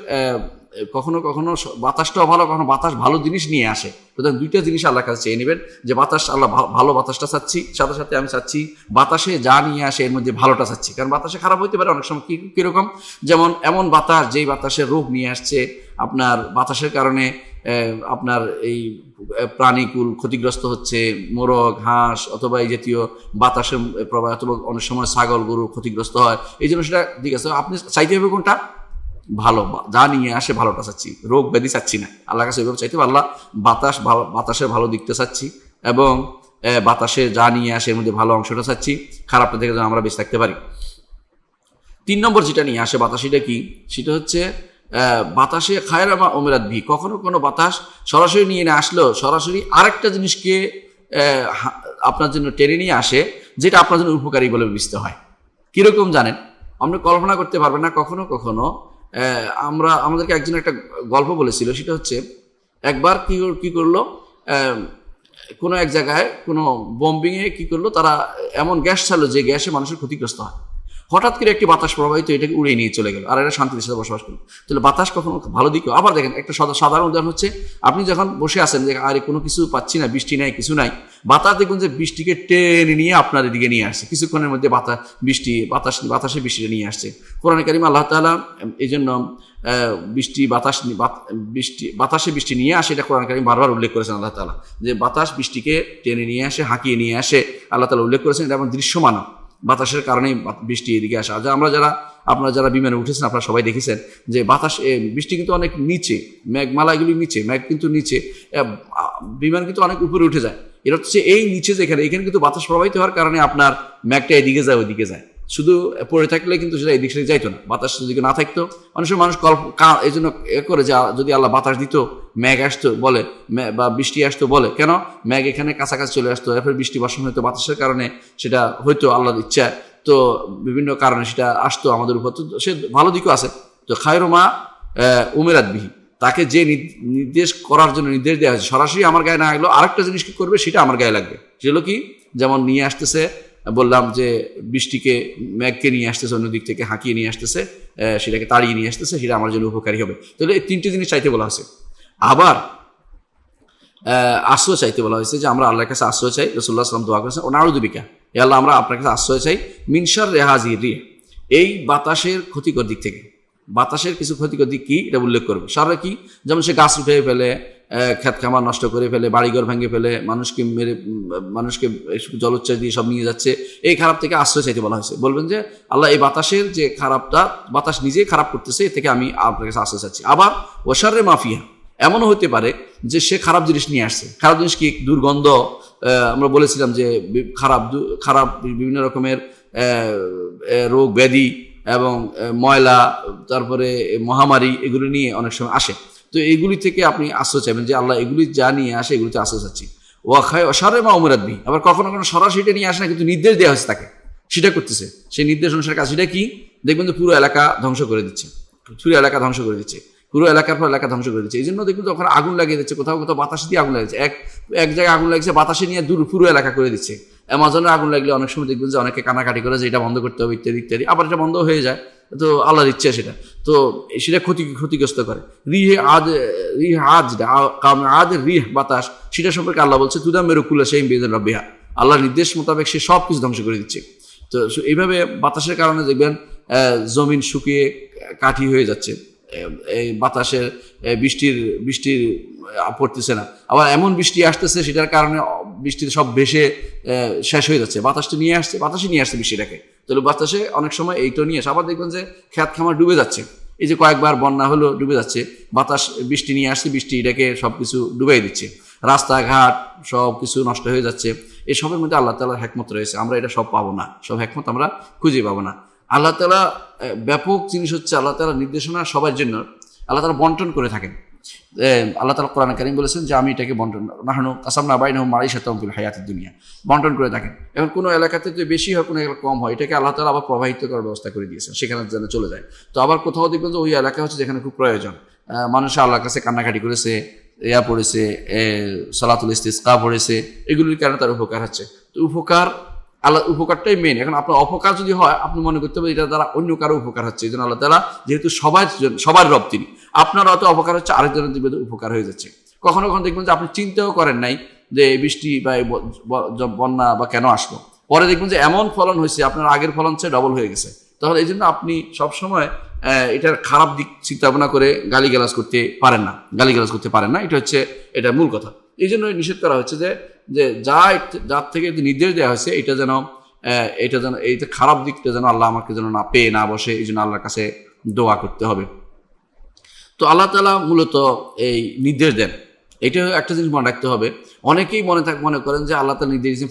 কখনো কখনো বাতাসটাও ভালো, কখনো বাতাস ভালো জিনিস নিয়ে আসে। সুতরাং দুইটা জিনিস আল্লাহর কাছে চেয়ে নেবেন, যে বাতাস আল্লাহ ভালো বাতাসটা চাচ্ছি, সাথে সাথে আমি চাচ্ছি বাতাসে যা নিয়ে আসে এর মধ্যে ভালোটা চাচ্ছি। কারণ বাতাসে খারাপ হইতে পারে অনেক সময়, কীরকম? যেমন এমন বাতাস যেই বাতাসের রোগ নিয়ে আসছে, আপনার বাতাসের কারণে আপনার এই প্রাণীকুল ক্ষতিগ্রস্ত হচ্ছে, মোরগ, হাঁস অথবা এই জাতীয় বাতাসের প্রবাহ, অথবা অনেক সময় ছাগল গরু ক্ষতিগ্রস্ত হয়। এই জন্য সেটা ঠিক আছে, আপনি চাইতে হবে কোনটা? ভালো, যা নিয়ে আসে ভালোটা চাচ্ছি, রোগ ব্যাধি চাচ্ছি না। আল্লাহর কাছে ওইভাবে চাইতে হবে, আল্লাহ বাতাসের ভালো দিকটা চাচ্ছি, এবং বাতাসে যা নিয়ে আসে এর মধ্যে ভালো অংশটা চাচ্ছি, খারাপটা থেকে যেন আমরা বেঁচে থাকতে পারি। 3 নম্বর যেটা নিয়ে আসে বাতাস, এটা কি? সেটা হচ্ছে বাতাসে খায়রামা ওমেরাত ভি, কখনো কোনো বাতাস সরাসরি নিয়ে না আসলেও সরাসরি আরেকটা জিনিসকে আপনার জন্য টেনে নিয়ে আসে, যেটা আপনার জন্য উপকারী বলে বিবেচিত হয়। কিরকম জানেন? আপনি কল্পনা করতে পারবেন না। কখনো কখনো আমাদেরকে একজন একটা গল্প বলেছিল, সেটা হচ্ছে একবার কি করলো, কোনো এক জায়গায় কোনো বম্বিংয়ে কি করলো, তারা এমন গ্যাস ছাড়লো যে গ্যাসে মানুষের ক্ষতিগ্রস্ত হঠাৎ করে একটি বাতাস প্রবাহিত এটাকে উড়িয়ে নিয়ে চলে গেল, আর এটা শান্তির সাথে বসবাস করলো। তাহলে বাতাস কখনো ভালো দিকেও। আবার দেখেন একটা সাধারণ উদাহরণ হচ্ছে, আপনি যখন বসে আছেন যে আরে কোনো কিছু পাচ্ছি না, বৃষ্টি নাই, কিছু নাই, বাতাস দেখুন যে বৃষ্টিকে টেনে নিয়ে আপনার এদিকে নিয়ে আসছে, কিছুক্ষণের মধ্যে বাতাসে বৃষ্টিটা নিয়ে আসছে। কোরআনে কারিমে আল্লাহ তাআলা এই জন্য বাতাসে বৃষ্টি নিয়ে আসে, এটা কোরআন কারিম বারবার উল্লেখ করেছেন আল্লাহ তাআলা, যে বাতাস বৃষ্টিকে টেনে নিয়ে আসে, হাঁকিয়ে নিয়ে আসে, আল্লাহ তাআলা উল্লেখ করেছেন। এটা আমার দৃশ্যমান, বাতাসের কারণেই বৃষ্টি এদিকে আসে। আপনারা যারা বিমানে উঠেছেন আপনারা সবাই দেখেছেন যে বৃষ্টি কিন্তু অনেক নিচে, মেঘমালাগুলি নিচে, মেঘ কিন্তু নিচে, বিমান কিন্তু অনেক উপরে উঠে যায়। এটা হচ্ছে এই নিচে যেখানে, এখানে কিন্তু বাতাস প্রবাহিত হওয়ার কারণে আপনার মেঘটা এদিকে যায়, ওইদিকে যায়। শুধু পড়ে থাকলে কিন্তু সেটা এদিক সেদিকে যাইতো না, বাতাস যদি না থাকতো। অনেক সময় মানুষ এই জন্য করে যে যদি আল্লাহ বাতাস দিত, মেঘ আসতো বলে, বা বৃষ্টি আসতো বলে, কেন মেঘ এখানে কাছাকাছি চলে আসতো, এরপর বৃষ্টি বর্ষণ হইতো, বাতাসের কারণে সেটা হয়তো আল্লাহর ইচ্ছা, তো বিভিন্ন কারণে সেটা আসতো আমাদের উপর। তো সে ভালো দিকও আছে। তো খায়রু মা উমেরাত বিহি, তাকে যে নির্দেশ করার জন্য নির্দেশ দেওয়া হয়েছে, সরাসরি আমার গায়ে না লাগলো, আরেকটা জিনিস কি করবে সেটা আমার গায়ে লাগবে। সেগুলো কি? যেমন নিয়ে আসতেছে, বললাম যে বৃষ্টিকে, মেঘকে নিয়ে আসতেছে অন্য দিক থেকে, হাঁকিয়ে নিয়ে আসতেছে, সেটাকে তাড়িয়ে নিয়ে আসতেছে, সেটা আমার জন্য উপকারী হবে। তাহলে এই তিনটি জিনিস চাইতে বলা হয়েছে। আবার আশ্রয় চাইতে বলা হয়েছে, যে আমরা আল্লাহর কাছে আশ্রয় চাই। রাসূলুল্লাহ সাল্লাল্লাহু আলাইহি ওয়াসাল্লাম দোয়া করেছেন, ও নাউযু বিকা, হে আল্লাহ আমরা আপনার কাছে আশ্রয় চাই, মিন শাররি হাযিহির রিহ, এই বাতাসের ক্ষতিকর দিক থেকে। বাতাসের কিছু ক্ষতিকর দিক কি এটা উল্লেখ করবে। শাররে কি? যেমন সে গাছ উঠে ফেলে, ক্ষেত খামার নষ্ট করে ফেলে, বাড়িঘর ভেঙে ফেলে, মানুষকে জলোচ্ছ্বাস দিয়ে সব নিয়ে যাচ্ছে, এই খারাপ থেকে আশ্রয় চাইতে বলা হয়েছে। বলবেন যে আল্লাহ এই বাতাসের যে খারাপটা, বাতাস নিজেই খারাপ করতেছে, এ থেকে আমি আপনার কাছে আশ্রয় চাচ্ছি। আবার ওয়াশাররে মাফিয়া, এমনও হতে পারে যে সে খারাপ জিনিস নিয়ে আসছে। খারাপ জিনিস কি? দুর্গন্ধ, আমরা বলেছিলাম যে খারাপ বিভিন্ন রকমের রোগ ব্যাধি এবং ময়লা, তারপরে মহামারী, এগুলো নিয়ে অনেক সময় আসে। তো এইগুলি থেকে আপনি আশ্রয় চাইবেন যে আল্লাহ এগুলি যা নিয়ে আসে এগুলিতে আশ্রয় চাচ্ছি। শাররে মা উমেরাত বিহি, আবার কখনো কখনো সরাসরি এটা নিয়ে আসে না, কিন্তু নির্দেশ দেওয়া হয়েছে তাকে, সেটা করতেছে। সেই নির্দেশ অনুসারে কাজ, সেটা কি? দেখবেন যে পুরো এলাকা ধ্বংস করে দিচ্ছে, পুরো এলাকা ধ্বংস করে দিচ্ছে, পুরো এলাকার পর এলাকা ধ্বংস করে দিচ্ছে। এই জন্য দেখবেন ওখানে আগুন লাগিয়ে দিচ্ছে, কোথাও কোথাও বাতাস দিয়ে আগুন লাগিয়েছে, এক জায়গায় আগুন লাগিয়েছে, বাতাসে নিয়ে পুরো এলাকা করে দিচ্ছে। অ্যামাজনের আগুন লাগলে অনেক সময় দেখবেন যে অনেকে কানাকাটি করে যে এটা বন্ধ করতে হবে ইত্যাদি ইত্যাদি, আবার এটা বন্ধ হয়ে যায়, তো আল্লাহর ইচ্ছা সেটা, তো সেটা ক্ষতিগ্রস্ত করে। রিহ বাতাস, সেটা সম্পর্কে আল্লাহ বলছে তুদাম্মিরু কুল্লা শাইইন বিইذনি রাব্বিহা, আল্লাহর নির্দেশ মোতাবেক সে সব কিছু ধ্বংস করে দিচ্ছে। তো এইভাবে বাতাসের কারণে দেখবেন জমিন শুকিয়ে কাঠি হয়ে যাচ্ছে, এই বাতাসের বৃষ্টির পড়তেছে না, আবার এমন বৃষ্টি আসতেছে সেটার কারণে বৃষ্টির সব ভেসে শেষ হয়ে যাচ্ছে। বাতাসে নিয়ে আসছে বৃষ্টিটাকে, তাহলে বাতাসে অনেক সময় এইটা নিয়ে আসে। আবার দেখবেন যে খেত খামার ডুবে যাচ্ছে, এই যে কয়েকবার বন্যা হলো, ডুবে যাচ্ছে, বাতাস বৃষ্টি নিয়ে আসছে, বৃষ্টি এটাকে সব কিছু ডুবাই দিচ্ছে, রাস্তাঘাট সব কিছু নষ্ট হয়ে যাচ্ছে। এই সবের মধ্যে আল্লাহ তাআলার হিকমত রয়েছে, আমরা এটা সব পাবো না, সব হিকমত আমরা খুঁজে পাবো না। আল্লাহ তাআলা ব্যাপক জিনিস হচ্ছে, আল্লাহ তাআলার নির্দেশনা সবার জন্য আল্লাহ তাআলা বন্টন করে থাকেন। আল্লাহ তাআলা কোরআনে কারীম বলেছেন যে আমি এটাকে বন্টন, নাহনু কাসামনা বাইনাহুম মাঈশাতাহুম ফিল হায়াতিদ দুনিয়া, বন্টন করে থাকেন। এখন কোনো এলাকাতে যদি বেশি হয়, কোনো এলাকা কম হয়, এটাকে আল্লাহ তাআলা আবার প্রবাহিত করার ব্যবস্থা করে দিয়েছেন, সেখানে যেন চলে যায়। তো আবার কোথাও দেখবেন যে ওই এলাকা হচ্ছে যেখানে খুব প্রয়োজন, মানুষ আল্লাহর কাছে কান্নাকাটি করেছে, পড়েছে, সালাতুল ইস্তিসকা পড়েছে, এগুলির কারণে তার উপকার হচ্ছে। তো উপকারটাই মেন। এখন আপনার অপকার যদি হয়, আপনি মনে করতে হবে এটা দ্বারা অন্য কারো উপকার হচ্ছে। এই জন্য আল্লাহ তাআলা যেহেতু সবার রব তিনি, আপনার হয়তো অপকার হচ্ছে, আরেকজনের দিকে উপকার হয়ে যাচ্ছে। কখনো কখনো দেখবেন যে আপনি চিন্তাও করেন নাই যে বৃষ্টি বা বন্যা বা কেন আসলো, পরে দেখবেন যে এমন ফলন হয়েছে, আপনার আগের ফলন চেয়ে ডবল হয়ে গেছে। তাহলে এই জন্য আপনি সবসময় এটার খারাপ দিক চিন্তা ভাবনা করে গালিগালাজ করতে পারেন না, এটা মূল কথা। এই জন্য নিষেধ করা হচ্ছে যে যার থেকে নির্দেশ দেওয়া হয়েছে এটা যেন এইটা খারাপ দিকটা যেন আল্লাহ আমাকে যেন না পেয়ে না বসে, এই জন্য আল্লাহর কাছে দোয়া করতে হবে। তো আল্লাহ তাআলা মূলত এই নির্দেশ দেন, এটা একটা জিনিস মনে রাখতে হবে। অনেকেই মনে করেন যে আল্লাহ তাআলা নির্দেশ দিয়েছেন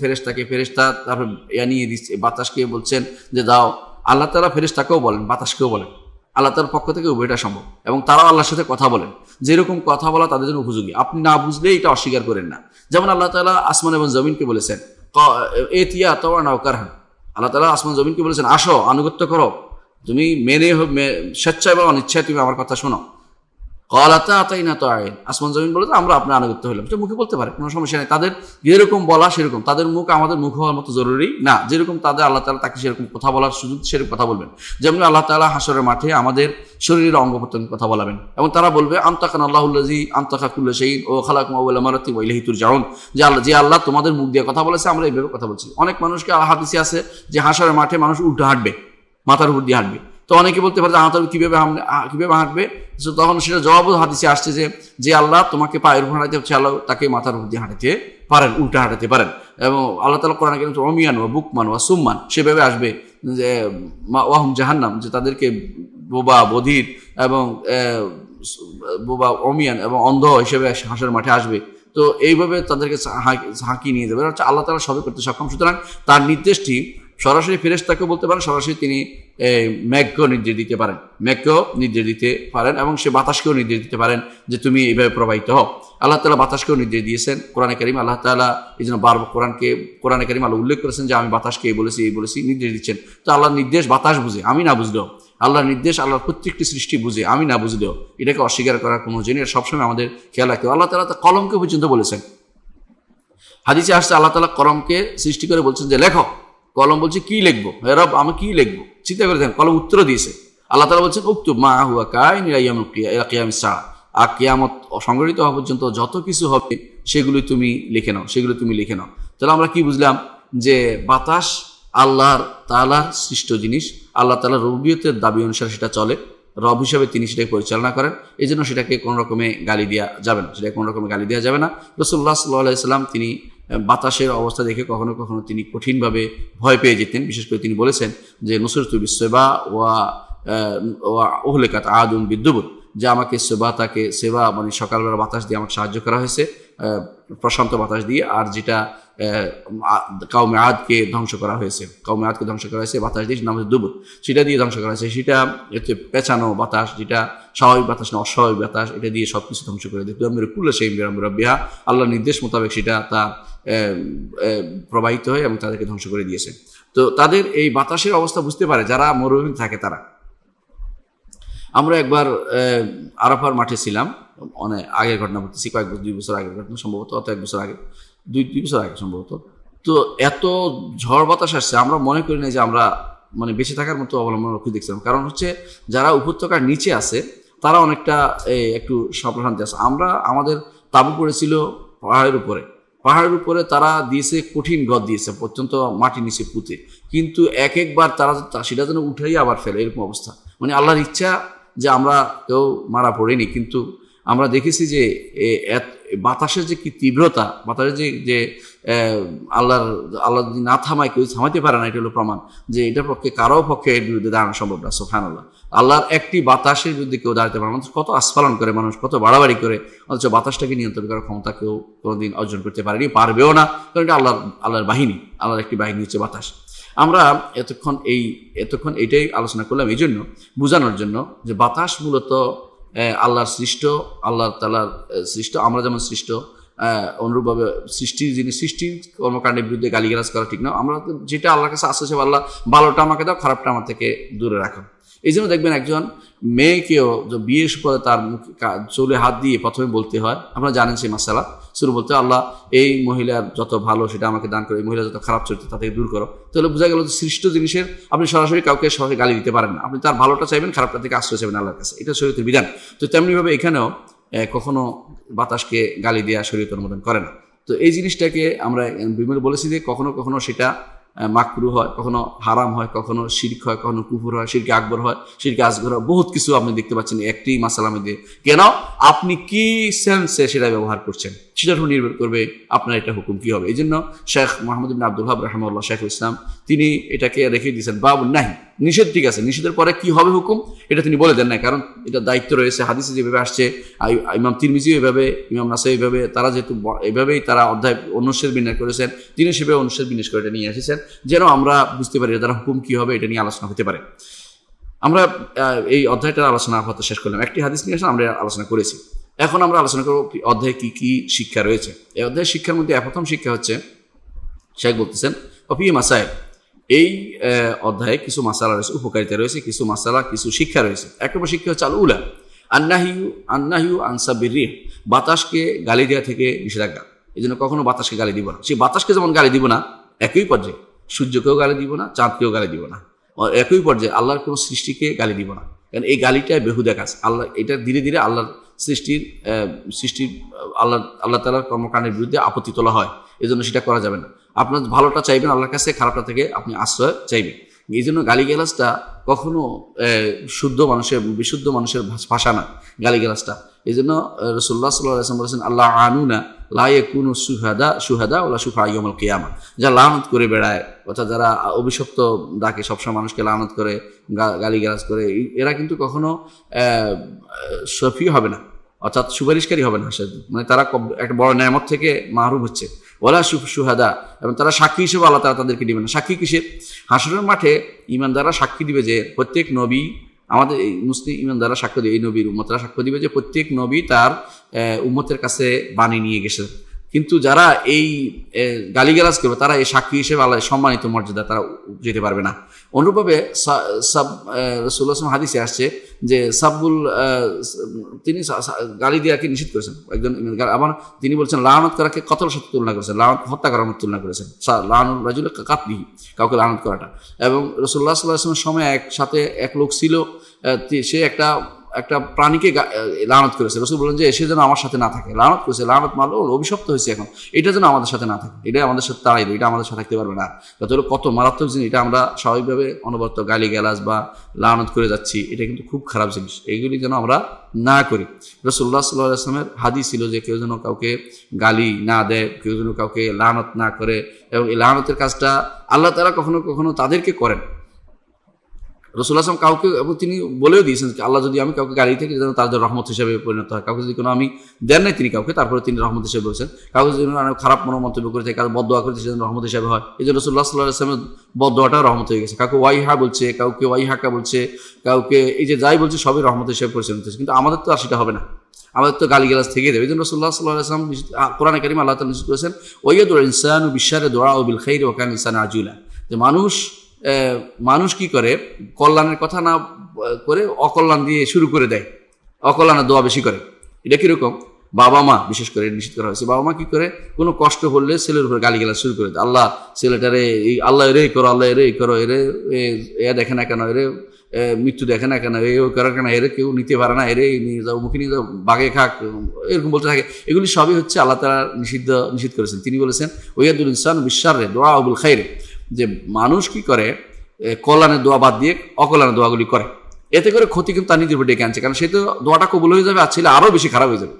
ফেরেশতা তারপর নিয়ে দিচ্ছে, বাতাসকে বলছেন যে দাও। আল্লাহ তাআলা ফেরেশতাকেও বলেন, বাতাসকেও বলেন, আল্লাহ তাআলার পক্ষ থেকে উভয়টা সম্ভব, এবং তারাও আল্লাহর সাথে কথা বলেন, যেরকম কথা বলা তাদের জন্য উপযোগী। আপনি না বুঝলে এটা অস্বীকার করেন না। যেমন আল্লাহ তাআলা আসমান এবং জমিনকে বলেছেন এতিয়া তাওয়ান আও কারহান, আল্লাহ তাআলা আসমান জমিনকে বলেছেন আসো, আনুগত্য করো, তুমি স্বেচ্ছা এবং অনিচ্ছায় তুমি আমার কথা শোনো। ক্বালাতা আতাইনা তা'ইন, আসমান জমিন বলে আমরা আপনার আনুগত্য হলাম। এটা মুখে বলতে পারে, কোনো সমস্যা নেই। তাদের যেরকম বলা সেরকম, তাদের মুখ আমাদের মুখ হওয়ার মতো জরুরি না। যেরকম তাদের আল্লাহ তাআলা তাকে সেরকম কথা বলার সুযোগ, সেরকম কথা বলবেন। যেমন আল্লাহ তাআলা হাশরের মাঠে আমাদের শরীরের অঙ্গ প্রত্যঙ্গ কথা বলাবেন এবং তারা বলবে আনতাকানা আল্লাহুল্লাযী আনতাকা কুল্লা শাইইন ওয়া খালাকাকুম আউওয়ালা মারাতিন ওয়া ইলাইহি তুরজাউন, যে আল্লাহ তোমাদের মুখ দিয়ে কথা বলেছে, আমরা এইভাবে কথা বলছি। অনেক মানুষকে হাদিসে আছে যে হাশরের মাঠে মানুষ উল্টো হাঁটবে, মাথার উপর দিয়ে হাঁটবে। তো অনেকে বলতে পারে যে কিভাবে হাঁটবে, তখন সেটা জবাবও হাদিসে আসছে যে আল্লাহ তোমাকে পায়ের উপর হাঁটাতে হচ্ছে, আল্লাহ তাকে মাথার উপর দিয়ে হাঁটাতে পারেন, উল্টা হাঁটাতে পারেন। এবং আল্লাহ তাআলা কোরআনে কারীমে অমিয়ান ওয়া বুকমান ওয়া সুম্মান সেভাবে আসবে যে ওয়াহুম জাহান্নাম, যে তাদেরকে বোবা, বধির এবং বোবা, অমিয়ান এবং অন্ধ হিসেবে হাসরের মাঠে আসবে। তো এইভাবে তাদেরকে হাঁকিয়ে নিয়ে যাবে। হচ্ছে আল্লাহ তাআলা সবই করতে সক্ষম। সুতরাং তার নির্দেশটি সরাসরি ফেরেশতাকে বলতে পারেন, সরাসরি তিনি মেঘকেও নির্দেশ দিতে পারেন, এবং সে বাতাসকেও নির্দেশ দিতে পারেন যে তুমি এইভাবে প্রবাহিত হও। আল্লাহ তাআলা বাতাসকেও নির্দেশ দিয়েছেন কোরআনে কারীমে। আল্লাহ তাআলা এই জন্য বারবার কোরআনে কারীমে আল্লাহ উল্লেখ করেছেন যে আমি বাতাসকে এই বলেছি নির্দেশ দিচ্ছেন। তো আল্লাহর নির্দেশ বাতাস বুঝে, আমি না বুঝলেও। আল্লাহর নির্দেশ আল্লাহর প্রত্যেকটি সৃষ্টি বুঝে, আমি না বুঝলেও। এটাকে অস্বীকার করার কোনো জিনিস সবসময় আমাদের খেয়াল রাখতে হবে। আল্লাহ তাআলা কলমকে পর্যন্ত বলেছেন, হাদিসে আসছে আল্লাহ তাআলা কলমকে সৃষ্টি করে বলছেন যে লেখো। কলম বলছে কি লিখবো, হে রব আমি কি লিখবো? চিন্তা করে দেখেন, কলম উত্তর দিয়েছে। আল্লাহ তাআলা বলছেন উকতুব মা হুয়া কাইন ইলা কিয়ামিস সাআ, আর কিয়ামত সংঘটিত হওয়া পর্যন্ত যত কিছু হবে সেগুলো তুমি লিখে নাও। তাহলে আমরা কি বুঝলাম? যে বাতাস আল্লাহর তাআলার সৃষ্ট জিনিস, আল্লাহ তাআলার রুবুবিয়তের দাবি অনুসারে সেটা চলে, রব হিসাবে তিনি সেটাকে পরিচালনা করেন। এই জন্য সেটাকে কোনো রকমে গালি দেওয়া যাবে না। রাসূলুল্লাহ সাল্লাল্লাহু আলাইহি ওয়াসাল্লাম তিনি বাতাসের অবস্থা দেখে কখনো কখনো তিনি কঠিনভাবে ভয় পেয়ে যেতেন। বিশেষ করে তিনি বলেছেন যে নুসরতু বিস-সাবা ওয়া উহলিকাত আদুন বিদ-দুবুর, যে আমাকে সেবা মানে সকালবেলা বাতাস দিয়ে আমাকে সাহায্য করা হয়েছে, প্রশান্ত বাতাস দিয়ে। আর যেটা কওমে আদকে ধ্বংস করা হয়েছে বাতাস দিয়ে, নাম হচ্ছে দুবুর, সেটা দিয়ে ধ্বংস করা হয়েছে। সেটা হচ্ছে পেঁচানো বাতাস, যেটা স্বাভাবিক বাতাস না, অস্বাভাবিক বাতাস, এটা দিয়ে সবকিছু ধ্বংস করে দিত। কুল্লা শাইইন বিআমরি রাব্বিহা, আল্লাহর নির্দেশ মোতাবেক সেটা তা প্রবাহিত হয় এবং তাদেরকে ধ্বংস করে দিয়েছে। তো তাদের এই বাতাসের অবস্থা বুঝতে পারে যারা মরুভূমি থাকে তারা। আমরা একবার আরাফার মাঠে ছিলাম, অনেক আগের ঘটনা বলতেছি, দুই বছর আগের ঘটনা সম্ভবত, অত এক বছর আগে, দুই বছর আগে সম্ভবত। তো এত ঝড় বাতাস আসছে, আমরা মনে করি না যে আমরা মানে বেঁচে থাকার মতো অবলম্বন খুঁজে দেখছিলাম। কারণ হচ্ছে যারা উপত্যকার নিচে আছে তারা অনেকটা একটু স্বপ্রশান্তি আছে। আমাদের তাঁবু পড়েছিল পাহাড়ের উপরে তারা দিয়েছে কঠিন গদ দিয়েছে, পর্যন্ত মাটি নিচে পুঁতে, কিন্তু একবার তারা সেটা যেন উঠাই আবার ফেলে, এরকম অবস্থা। মানে আল্লাহর ইচ্ছা যে আমরা কেউ মারা পড়েনি, কিন্তু আমরা দেখেছি যে বাতাসের যে কি তীব্রতা, বাতাসের যে আল্লাহ যদি না থামায়, কেউ থামাইতে পারে না। এটা হলো প্রমাণ যে এটার পক্ষে কারো পক্ষে এর বিরুদ্ধে দাঁড়ানো সম্ভব না। সুবহানাল্লাহ, আল্লাহর একটি বাতাসের বিরুদ্ধে কেউ দাঁড়াতে পারে না। কত আস্ফালন করে মানুষ, কত বাড়াবাড়ি করে, অথচ বাতাসটাকে নিয়ন্ত্রণ করার ক্ষমতা কেউ কোনোদিন অর্জন করতে পারেনি, পারবেও না। কারণ এটা আল্লাহর বাহিনী, আল্লাহর একটি বাহিনী হচ্ছে বাতাস। আমরা এতক্ষণ এটাই আলোচনা করলাম এই জন্য, বোঝানোর জন্য যে বাতাস মূলত আল্লাহর সৃষ্ট, আল্লাহ তাআলার সৃষ্ট। আমরা যেমন সৃষ্ট, অনুরূপভাবে সৃষ্টির কর্মকাণ্ডের বিরুদ্ধে গালিগালাজ করা ঠিক না। আমরা যেটা আল্লাহর কাছে আসছে, আল্লাহ ভালোটা আমাকে দাও, খারাপটা আমার থেকে দূরে রাখো। এই জন্য দেখবেন একজন মেয়েকেও বিয়ের পরে তার চুলে হাত দিয়ে প্রথমে বলতে হয়, আপনারা জানেন সেই মাসালা, শুরু বলতে আল্লাহ এই মহিলার যত ভালো সেটা আমাকে দান করো, এই মহিলা যত খারাপ চরিত্র তা থেকে দূর করো। তাহলে বোঝা গেল যে সৃষ্ট জিনিসের আপনি সরাসরি কাউকে সরাসরি গালি দিতে পারেন না, আপনি তার ভালোটা চাইবেন, খারাপটা থেকে আশ্রয় চাইবেন আল্লাহর কাছে। এটা শরীয়তের বিধান। তো তেমনিভাবে এখানেও কখনো বাতাসকে গালি দেওয়া শরীয়ত অনুমোদন করে না। তো এই জিনিসটাকে আমরা বিভিন্ন বলেছি যে কখনো কখনো সেটা মাকরু হয়, কখনো হারাম হয়, কখনো শিরক হয়, কখনো কুফর হয়, শিরকে আকবর হয়, শিরকে আসগর হয়, বহুত কিছু আপনি দেখতে পাচ্ছেন একটি মাসালা মধ্যে। কেন আপনি কি সেন্সে সেটা ব্যবহার করছেন সেটার উপর নির্ভর করবে আপনার এটা হুকুম কি হবে। এই জন্য শেখ মোহাম্মদ ইবনে আব্দুল ওয়াহাব রাহিমাহুল্লাহ, শেখুল ইসলাম, তিনি এটাকে রেখে দিয়েছেন বাবুন নাহি, নিষেধ। ঠিক আছে, নিষেধের পরে কি হবে হুকুম এটা তিনি বলে দেন না, কারণ এটা দায়িত্ব রয়েছে। হাদিসে যেভাবে আসছে, ইমাম তিরমিজি এভাবে, ইমাম নাসাঈ এভাবে, তারা যেহেতু এভাবেই তারা অধ্যায় অনুচ্ছেদ বিন্যাস করেছেন, তিনি সেভাবে অনুচ্ছেদ বিন্যাস করে এটা নিয়ে এসেছেন যেন আমরা বুঝতে পারি তারা হুকুম কি হবে, এটা নিয়ে আলোচনা হতে পারে। আমরা এই অধ্যায়টার আলোচনা আপাতত শেষ করলাম। একটি হাদিস নিয়ে আমরা আলোচনা করেছি, এখন আমরা আলোচনা করব অধ্যায়ে কি কি শিক্ষা রয়েছে। এই অধ্যায়ের শিক্ষার মধ্যে প্রথম শিক্ষা হচ্ছে, শেখ বলতেছেন অফি মাসাইল, এই অধ্যায়ে কিছু মাসালা রয়েছে, উপকারিতা রয়েছে, কিছু মাসালা, কিছু শিক্ষা রয়েছে। এক নম্বর শিক্ষা হচ্ছে আল উলা, আন্নাহিউ আনসাবির রিহ, বাতাসকে গালি দেওয়া থেকে নিষেধাজ্ঞা। এই জন্য কখনো বাতাসকে গালি দিব না। সেই বাতাসকে যেমন গালি দিব না, একই পর্যায়ে সূর্যকেও গালি দিব না, চাঁদকেও গালি দিব না, একই পর্যায়ে আল্লাহর কোনো সৃষ্টিকে গালি দিব না। কারণ এই গালিটা বেহুদা কাজ। আল্লাহ এটা ধীরে ধীরে আল্লাহর সৃষ্টির আল্লাহ তাআলার কর্মকাণ্ডের বিরুদ্ধে আপত্তি তোলা হয়। এই জন্য সেটা করা যাবে না। আপনার ভালোটা চাইবেন আল্লাহর কাছে, খারাপটা থেকে আপনি আশ্রয় চাইবেন। এই জন্য গালিগালাজটা কখনো বিশুদ্ধ মানুষের ভাষা না গালিগালাজটা। এই জন্য রাসূলুল্লাহ সাল্লাল্লাহু আলাইহি ওয়াসাল্লাম বলেছেন, আল্লাহ আনুনা লা ইয়াকুনু শুহাদা ওয়ালা শুফা ইয়াউমাল কিয়ামা। যারা লানত করে বেড়ায়, অর্থাৎ যারা অভিশপ্ত ডাকে, সবসময় মানুষকে লানত করে, গালিগালাজ করে, এরা কিন্তু কখনো শফি হবে না, অর্থাৎ সুপারিশকারী হবে না। মানে তারা একটা বড় নেয়ামত থেকে মাহরুম হচ্ছে। ওয়ালা শুহাদা, এবং তারা সাক্ষী হিসেবে আল্লাহ তাআলা তাদেরকে দিবেন না। সাক্ষী কিসের? হাসরের মাঠে ঈমানদাররা সাক্ষী দিবে যে প্রত্যেক নবী, আমাদের এই মুসলিম ঈমানদাররা সাক্ষ্য দিবে, এই নবীর উম্মতরা সাক্ষ্য দিবে যে প্রত্যেক নবী তার উম্মতের কাছে বাণী নিয়ে গেছে। কিন্তু যারা এই গালিগালাজ করবে, তারা এই সাক্ষী হিসেবে আল্লাহ সম্মানিত মর্যাদা তারা যেতে পারবে না। অনুরূপভাবে রাসূলুল্লাহ হাদিসে আসছে যে তিনি গালি দেওয়াকে নিষেধ করেছেন। একজন আবার তিনি বলছেন লানত করাকে কতলের সাথে তুলনা করেছেন, লানত হত্যা করার মতো তুলনা করেছেন। লানুল রাজুল কাতলিহি, কাউকে লানত করাটা। এবং রাসূলুল্লাহ সাল্লাল্লাহু আলাইহি ওয়াসাল্লামের সময় একসাথে এক লোক ছিল, সে একটা প্রাণীকে লানত করেছে। রাসূল বলেন যে সে যেন আমার সাথে না থাকে। লানত করেছে, লানত মারলো, অভিশপ্ত হয়েছে, এখন এটা যেন আমাদের সাথে না থাকে, এটা আমাদের সাথে তাড়াই দেয়, এটা আমাদের সাথে থাকতে পারবে না। তাহলে কত মারাত্মক জিনিস, এটা আমরা স্বাভাবিকভাবে অনবরত গালি গালাজ বা লানত করে যাচ্ছি, এটা কিন্তু খুব খারাপ জিনিস। এইগুলি যেন আমরা না করি। রাসূলুল্লাহ সাল্লাল্লাহু আলাইহি ওয়াসাল্লামের হাদিস ছিল যে কেউ যেন কাউকে গালি না দেয়, কেউ যেন কাউকে লানত না করে। এবং এই লানতের কাজটা আল্লাহ তাআলা কখনো কখনো তাদেরকে করেন। রাসূলুল্লাহ সাল্লাল্লাহু আলাইহি ওয়াসাল্লাম কাউকে তিনি বলেও দিয়েছেন, আল্লাহ যদি আমি কাউকে গালি থেকে যেন তার জন্য রহমত হিসেবে পরিণত হয়। কাউকে যদি কোনো আমি দেন নাই তিনি কাউকে, তারপরে তিনি রহমত হিসেবে বলেছেন। কাউকে যদি খারাপ মন্তব্য করে থাকে, কাউকে বদদোয়া করে সেজন্য রহমত হিসেবে হয়। এই জন্য রাসূলুল্লাহ সাল্লাল্লাহু আলাইহি ওয়াসাল্লামের বদদোয়াটাও রহমত হয়ে গেছে। কাউকে ওয়াইহা বলছে, কাউকে ওয়াইহাকা বলছে, কাউকে এই যে যাই বলছে সবই রহমত হিসেবে পরিচালিত হচ্ছে। কিন্তু আমাদের তো আর সেটা হবে না, আমাদের তো গালিগালাজ থেকে দেবে। এই জন্য রাসূলুল্লাহ সাল্লাল্লাহু আলাইহি ওয়াসাল্লাম কোরআনে কারিমে আল্লাহ তাআলা নিষেধ করেছেন, ওয়াইয়াদুল ইনসানু বিশাররি দুআউ বিল খাইরি ওয়া কানা ইনসানু আজুলা, যে মানুষ কি করে, কল্যাণের কথা না করে অকল্যাণ দিয়ে শুরু করে দেয়, অকল্যাণের দোয়া বেশি করে। এটা কিরকম? বাবা মা বিশেষ করে নিষেধ করা হয়েছে। বাবা মা কি করে, কোনো কষ্ট করলে ছেলের উপর গালিগালাজ শুরু করে দেয়। আল্লাহ ছেলেটারে এই আল্লাহ এরে করো, আল্লাহ এরে করো, এরে এ দেখে না কেন, এরে মৃত্যু দেখে না কেন, এ করার কেন, এরে কেউ নিতে পারে না, এরে নিয়ে যাও, মুখে নিয়ে যাও, বাগে খাক, এরকম বলতে থাকে। এগুলি সবই হচ্ছে আল্লাহ তাআলা নিষিদ্ধ করেছেন। তিনি বলেছেন ওয়াইয়াদুল ইনসানু বিশাররি দুআউ বিল খাইরি, যে মানুষ কি করে কল্যাণের দোয়া বাদ দিয়ে অকল্যাণের দোয়াগুলি করে। এতে করে ক্ষতি কিন্তু তার নিজের উপর ডেকে আনছে, কারণ সে তো দোয়াটা কবুল হয়ে যাবে, আর ছেলে আরো বেশি খারাপ হয়ে যাবে।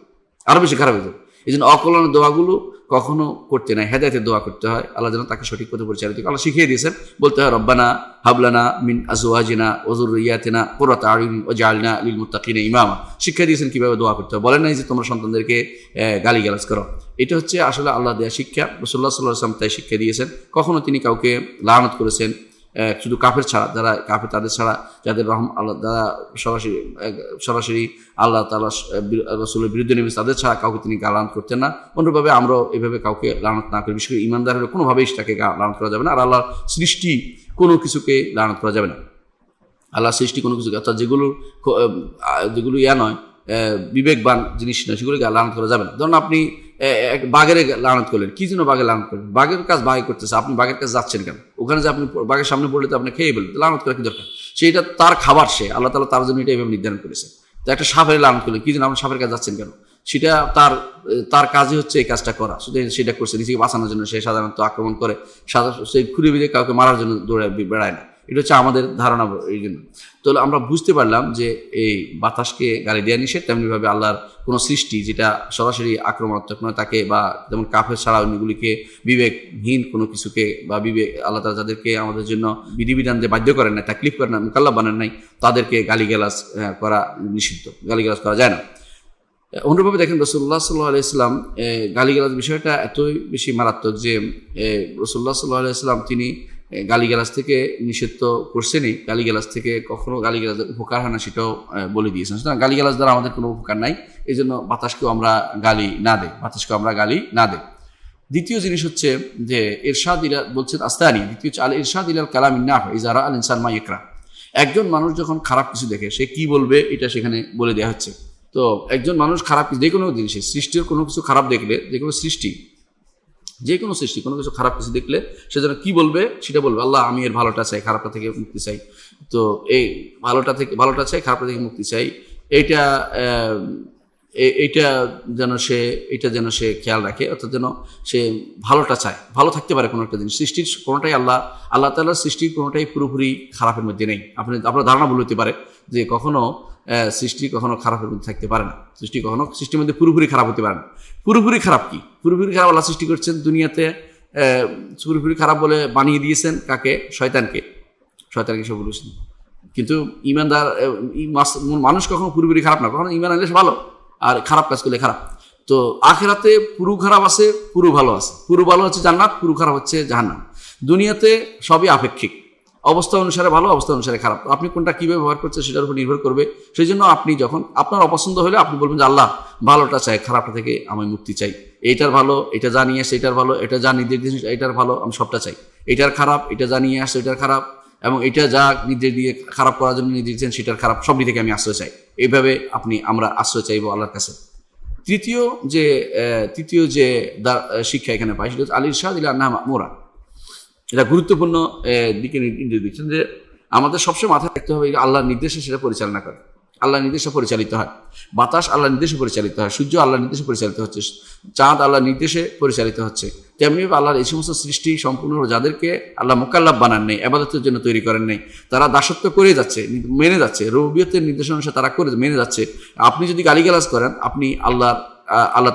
এই জন্য অকল্যাণের দোয়াগুলো কখনো করতে নাই, হেদায়েতের দোয়া করতে হয়। আল্লাহ যেন তাকে সঠিক পথে পরিচালিত করে। আল্লাহ শিখিয়ে দিয়েছেন, বলতে হয় রব্বানা হাবলানা মিন আজওয়াজিনা ওয়া যুররিয়াতিনা কুররাতা আয়ুন ওয়াজআলনা লিল মুত্তাকিনা ইমামা। শিক্ষা দিয়েছেন কিভাবে দোয়া করতে হয়। বলেন নাই যে তোমরা সন্তানদেরকে গালিগালাজ করো। এটা হচ্ছে আসলে আল্লাহ দেয়া শিক্ষা। রাসূলুল্লাহ সাল্লাল্লাহু আলাইহি ওয়াসাল্লাম তাই শিক্ষা দিয়েছেন। কখনো তিনি কাউকে লানত করেছেন, শুধু কাফের ছাড়া, যারা কাফের তাদের ছাড়া, যাদের আল্লাহ যারা সরাসরি আল্লাহ তাআলা রাসূলের বিরুদ্ধে নেমেছে, তাদের ছাড়া কাউকে তিনি লানত করতেন না। অনুরূপভাবে আমরাও এভাবে কাউকে লানত না করি। বিশেষ করে ঈমানদার হলে কোনোভাবেই তাকে লানত করা যাবে না। আর আল্লাহর সৃষ্টি কোনো কিছুকে লানত করা যাবে না। আল্লাহর সৃষ্টি কোনো কিছুকে, অর্থাৎ যেগুলো নয়, বিবেকবান জিনিস নয়, সেগুলোকে লানত করা যাবে না। ধরুন আপনি বাঘের লানত করলেন, কি জন্য বাঘের লানত করলেন? বাঘের কাজ বাঘে করতেছে, আপনি বাঘের কাছে যাচ্ছেন কেন? ওখানে যে আপনি বাঘের সামনে পড়লে তো আপনি খেয়ে ফেলবেন, লানত করা কি দরকার? সেটা তার খাবার, সে আল্লাহ তাআলা তার জন্য এটা এভাবে নির্ধারণ করেছে। তো একটা সাপের লানত করলেন, কি জন্য আপনি সাপের কাছে যাচ্ছেন কেন? সেটা তার কাজই হচ্ছে এই কাজটা করা, সেটা করছে নিজেকে বাঁচানোর জন্য। সে সাধারণত আক্রমণ করে, সে ঘুরে ফিরে কাউকে মারার জন্য দৌড়ে বেড়ায় না। এটা হচ্ছে আমাদের ধারণা। এই জন্য তো আমরা বুঝতে পারলাম যে এই বাতাসকে গালি দেওয়া নিষেধ। তেমনিভাবে আল্লাহর কোনো সৃষ্টি যেটা সরাসরি আক্রমণাত্মক নয়, তাকে বা যেমন কাফের ছাড়া অন্যগুলিকে, বিবেকহীন কোনো কিছুকে বা আল্লাহ তাআলা যাদেরকে আমাদের জন্য বিধিবিধান দিয়ে বাধ্য করেন না, তাকলিফ করেন না, মুকাল্লাফ বানান নাই, তাদেরকে গালিগালাজ করা নিষিদ্ধ, গালিগালাজ করা যায় না। অনুরূপভাবে দেখেন রাসূলুল্লাহ সাল্লাল্লাহু আলাইহি ওয়াসাল্লাম গালিগালাজ বিষয়টা এতই বেশি মারাত্মক যে রাসূলুল্লাহ সাল্লাল্লাহু আলাইহি ওয়াসাল্লাম তিনি গালিগালাজ থেকে নিষেধ তো করছেনই, গালিগালাজ থেকে কখনো গালিগালাজের উপকার হয় না সেটাও বলে দিয়েছেন। সুতরাং গালিগালাজ দ্বারা আমাদের কোনো উপকার নাই, এই জন্য বাতাসকেও আমরা গালি না দেই। দ্বিতীয় জিনিস হচ্ছে যে ইরশাদ বলছেন আস্তানি, দ্বিতীয় হচ্ছে আল ইরশাদ ইলাল কালামিন নাফ ইযা রাআল ইনসান মা ইয়াকরা। একজন মানুষ যখন খারাপ কিছু দেখে সে কি বলবে এটা সেখানে বলে দেওয়া হচ্ছে। তো একজন মানুষ খারাপ যে কোনো জিনিসে সৃষ্টির কোনো কিছু খারাপ দেখলে, যে কোনো সৃষ্টি কোনো কিছু খারাপ কিছু দেখলে সে যেন কি বলবে সেটা বলবে, আল্লাহ আমি এর ভালোটা চাই, খারাপটা থেকে মুক্তি চাই। তো এই ভালোটা চাই, খারাপটা থেকে মুক্তি চাই, এইটা যেন সে খেয়াল রাখে, অর্থাৎ যেন সে ভালোটা চায়, ভালো থাকতে পারে। কোনো একটা জিনিস সৃষ্টির কোনোটাই আল্লাহ তাআলার সৃষ্টির কোনোটাই পুরোপুরি খারাপের মধ্যে নেই। আপনার ধারণা ভুল হতে পারে যে সৃষ্টি কখনো খারাপের মধ্যে থাকতে পারে না, সৃষ্টির মধ্যে পুরোপুরি খারাপ হতে পারে না। পুরোপুরি খারাপ কি? পুরোপুরি খারাপ আল্লাহ সৃষ্টি করছেন দুনিয়াতে, পুরোপুরি খারাপ বলে বানিয়ে দিয়েছেন কাকে? শয়তানকে সব বলেছেন। কিন্তু ইমানদার মানুষ কখনো পুরোপুরি খারাপ না, কখনো ইমান আনলে ভালো, আর খারাপ কাজ করলে খারাপ। তো আখিরাতে পুরো খারাপ আছে, পুরো ভালো আছে। পুরো ভালো হচ্ছে জান্নাত, পুরো খারাপ হচ্ছে জাহান্নাম। দুনিয়াতে সবই আপেক্ষিক, অবস্থা অনুসারে ভালো, অবস্থা অনুসারে খারাপ। আপনি কোনটা কিভাবে ব্যবহার করছেন সেটার উপর নির্ভর করবে। সেই জন্য আপনি যখন আপনার অপছন্দ হলে আপনি বলবেন যে আল্লাহ ভালোটা চাই, খারাপটা থেকে আমি মুক্তি চাই। এইটার ভালো, এটা জানিয়ে আসছে এটার ভালো, এটা যা নির্দেশ দিয়েছে এটার ভালো, আমি সবটা চাই। এটার খারাপ, এটা জানিয়ে আসছে এটার খারাপ, এবং এটা যা নির্দেশ দিয়ে খারাপ করার জন্য নির্দেশ দিয়েছেন সেটার খারাপ, সবটি থেকে আমি আশ্রয় চাই। এইভাবে আমরা আশ্রয় চাইবো আল্লাহর কাছে। তৃতীয় যে শিক্ষা এখানে পাই সেটা হচ্ছে আল ইরশাদ ইলা আন্নাহা মা'মুরা। এটা গুরুত্বপূর্ণ দিকে নির্দেশ দিচ্ছেন যে আমাদের সবসময় মাথায় রাখতে হবে আল্লাহর নির্দেশে সেটা পরিচালনা করে। আল্লাহর নির্দেশে পরিচালিত হয়, বাতাস আল্লাহর নির্দেশে পরিচালিত হয়, সূর্য আল্লাহর নির্দেশে পরিচালিত হচ্ছে, চাঁদ আল্লাহর নির্দেশে পরিচালিত হচ্ছে। তেমনিভাবে আল্লাহর এই সমস্ত সৃষ্টি সম্পূর্ণ যাদেরকে আল্লাহ মুকাল্লাফ বানান নেই, ইবাদতের জন্য তৈরি করেন নেই, তারা দাসত্ব করে যাচ্ছে, মেনে যাচ্ছে, রুবুবিয়তের নির্দেশনা অনুসারে তারা মেনে যাচ্ছে। আপনি যদি গালিগালাজ করেন, আপনি আল্লাহ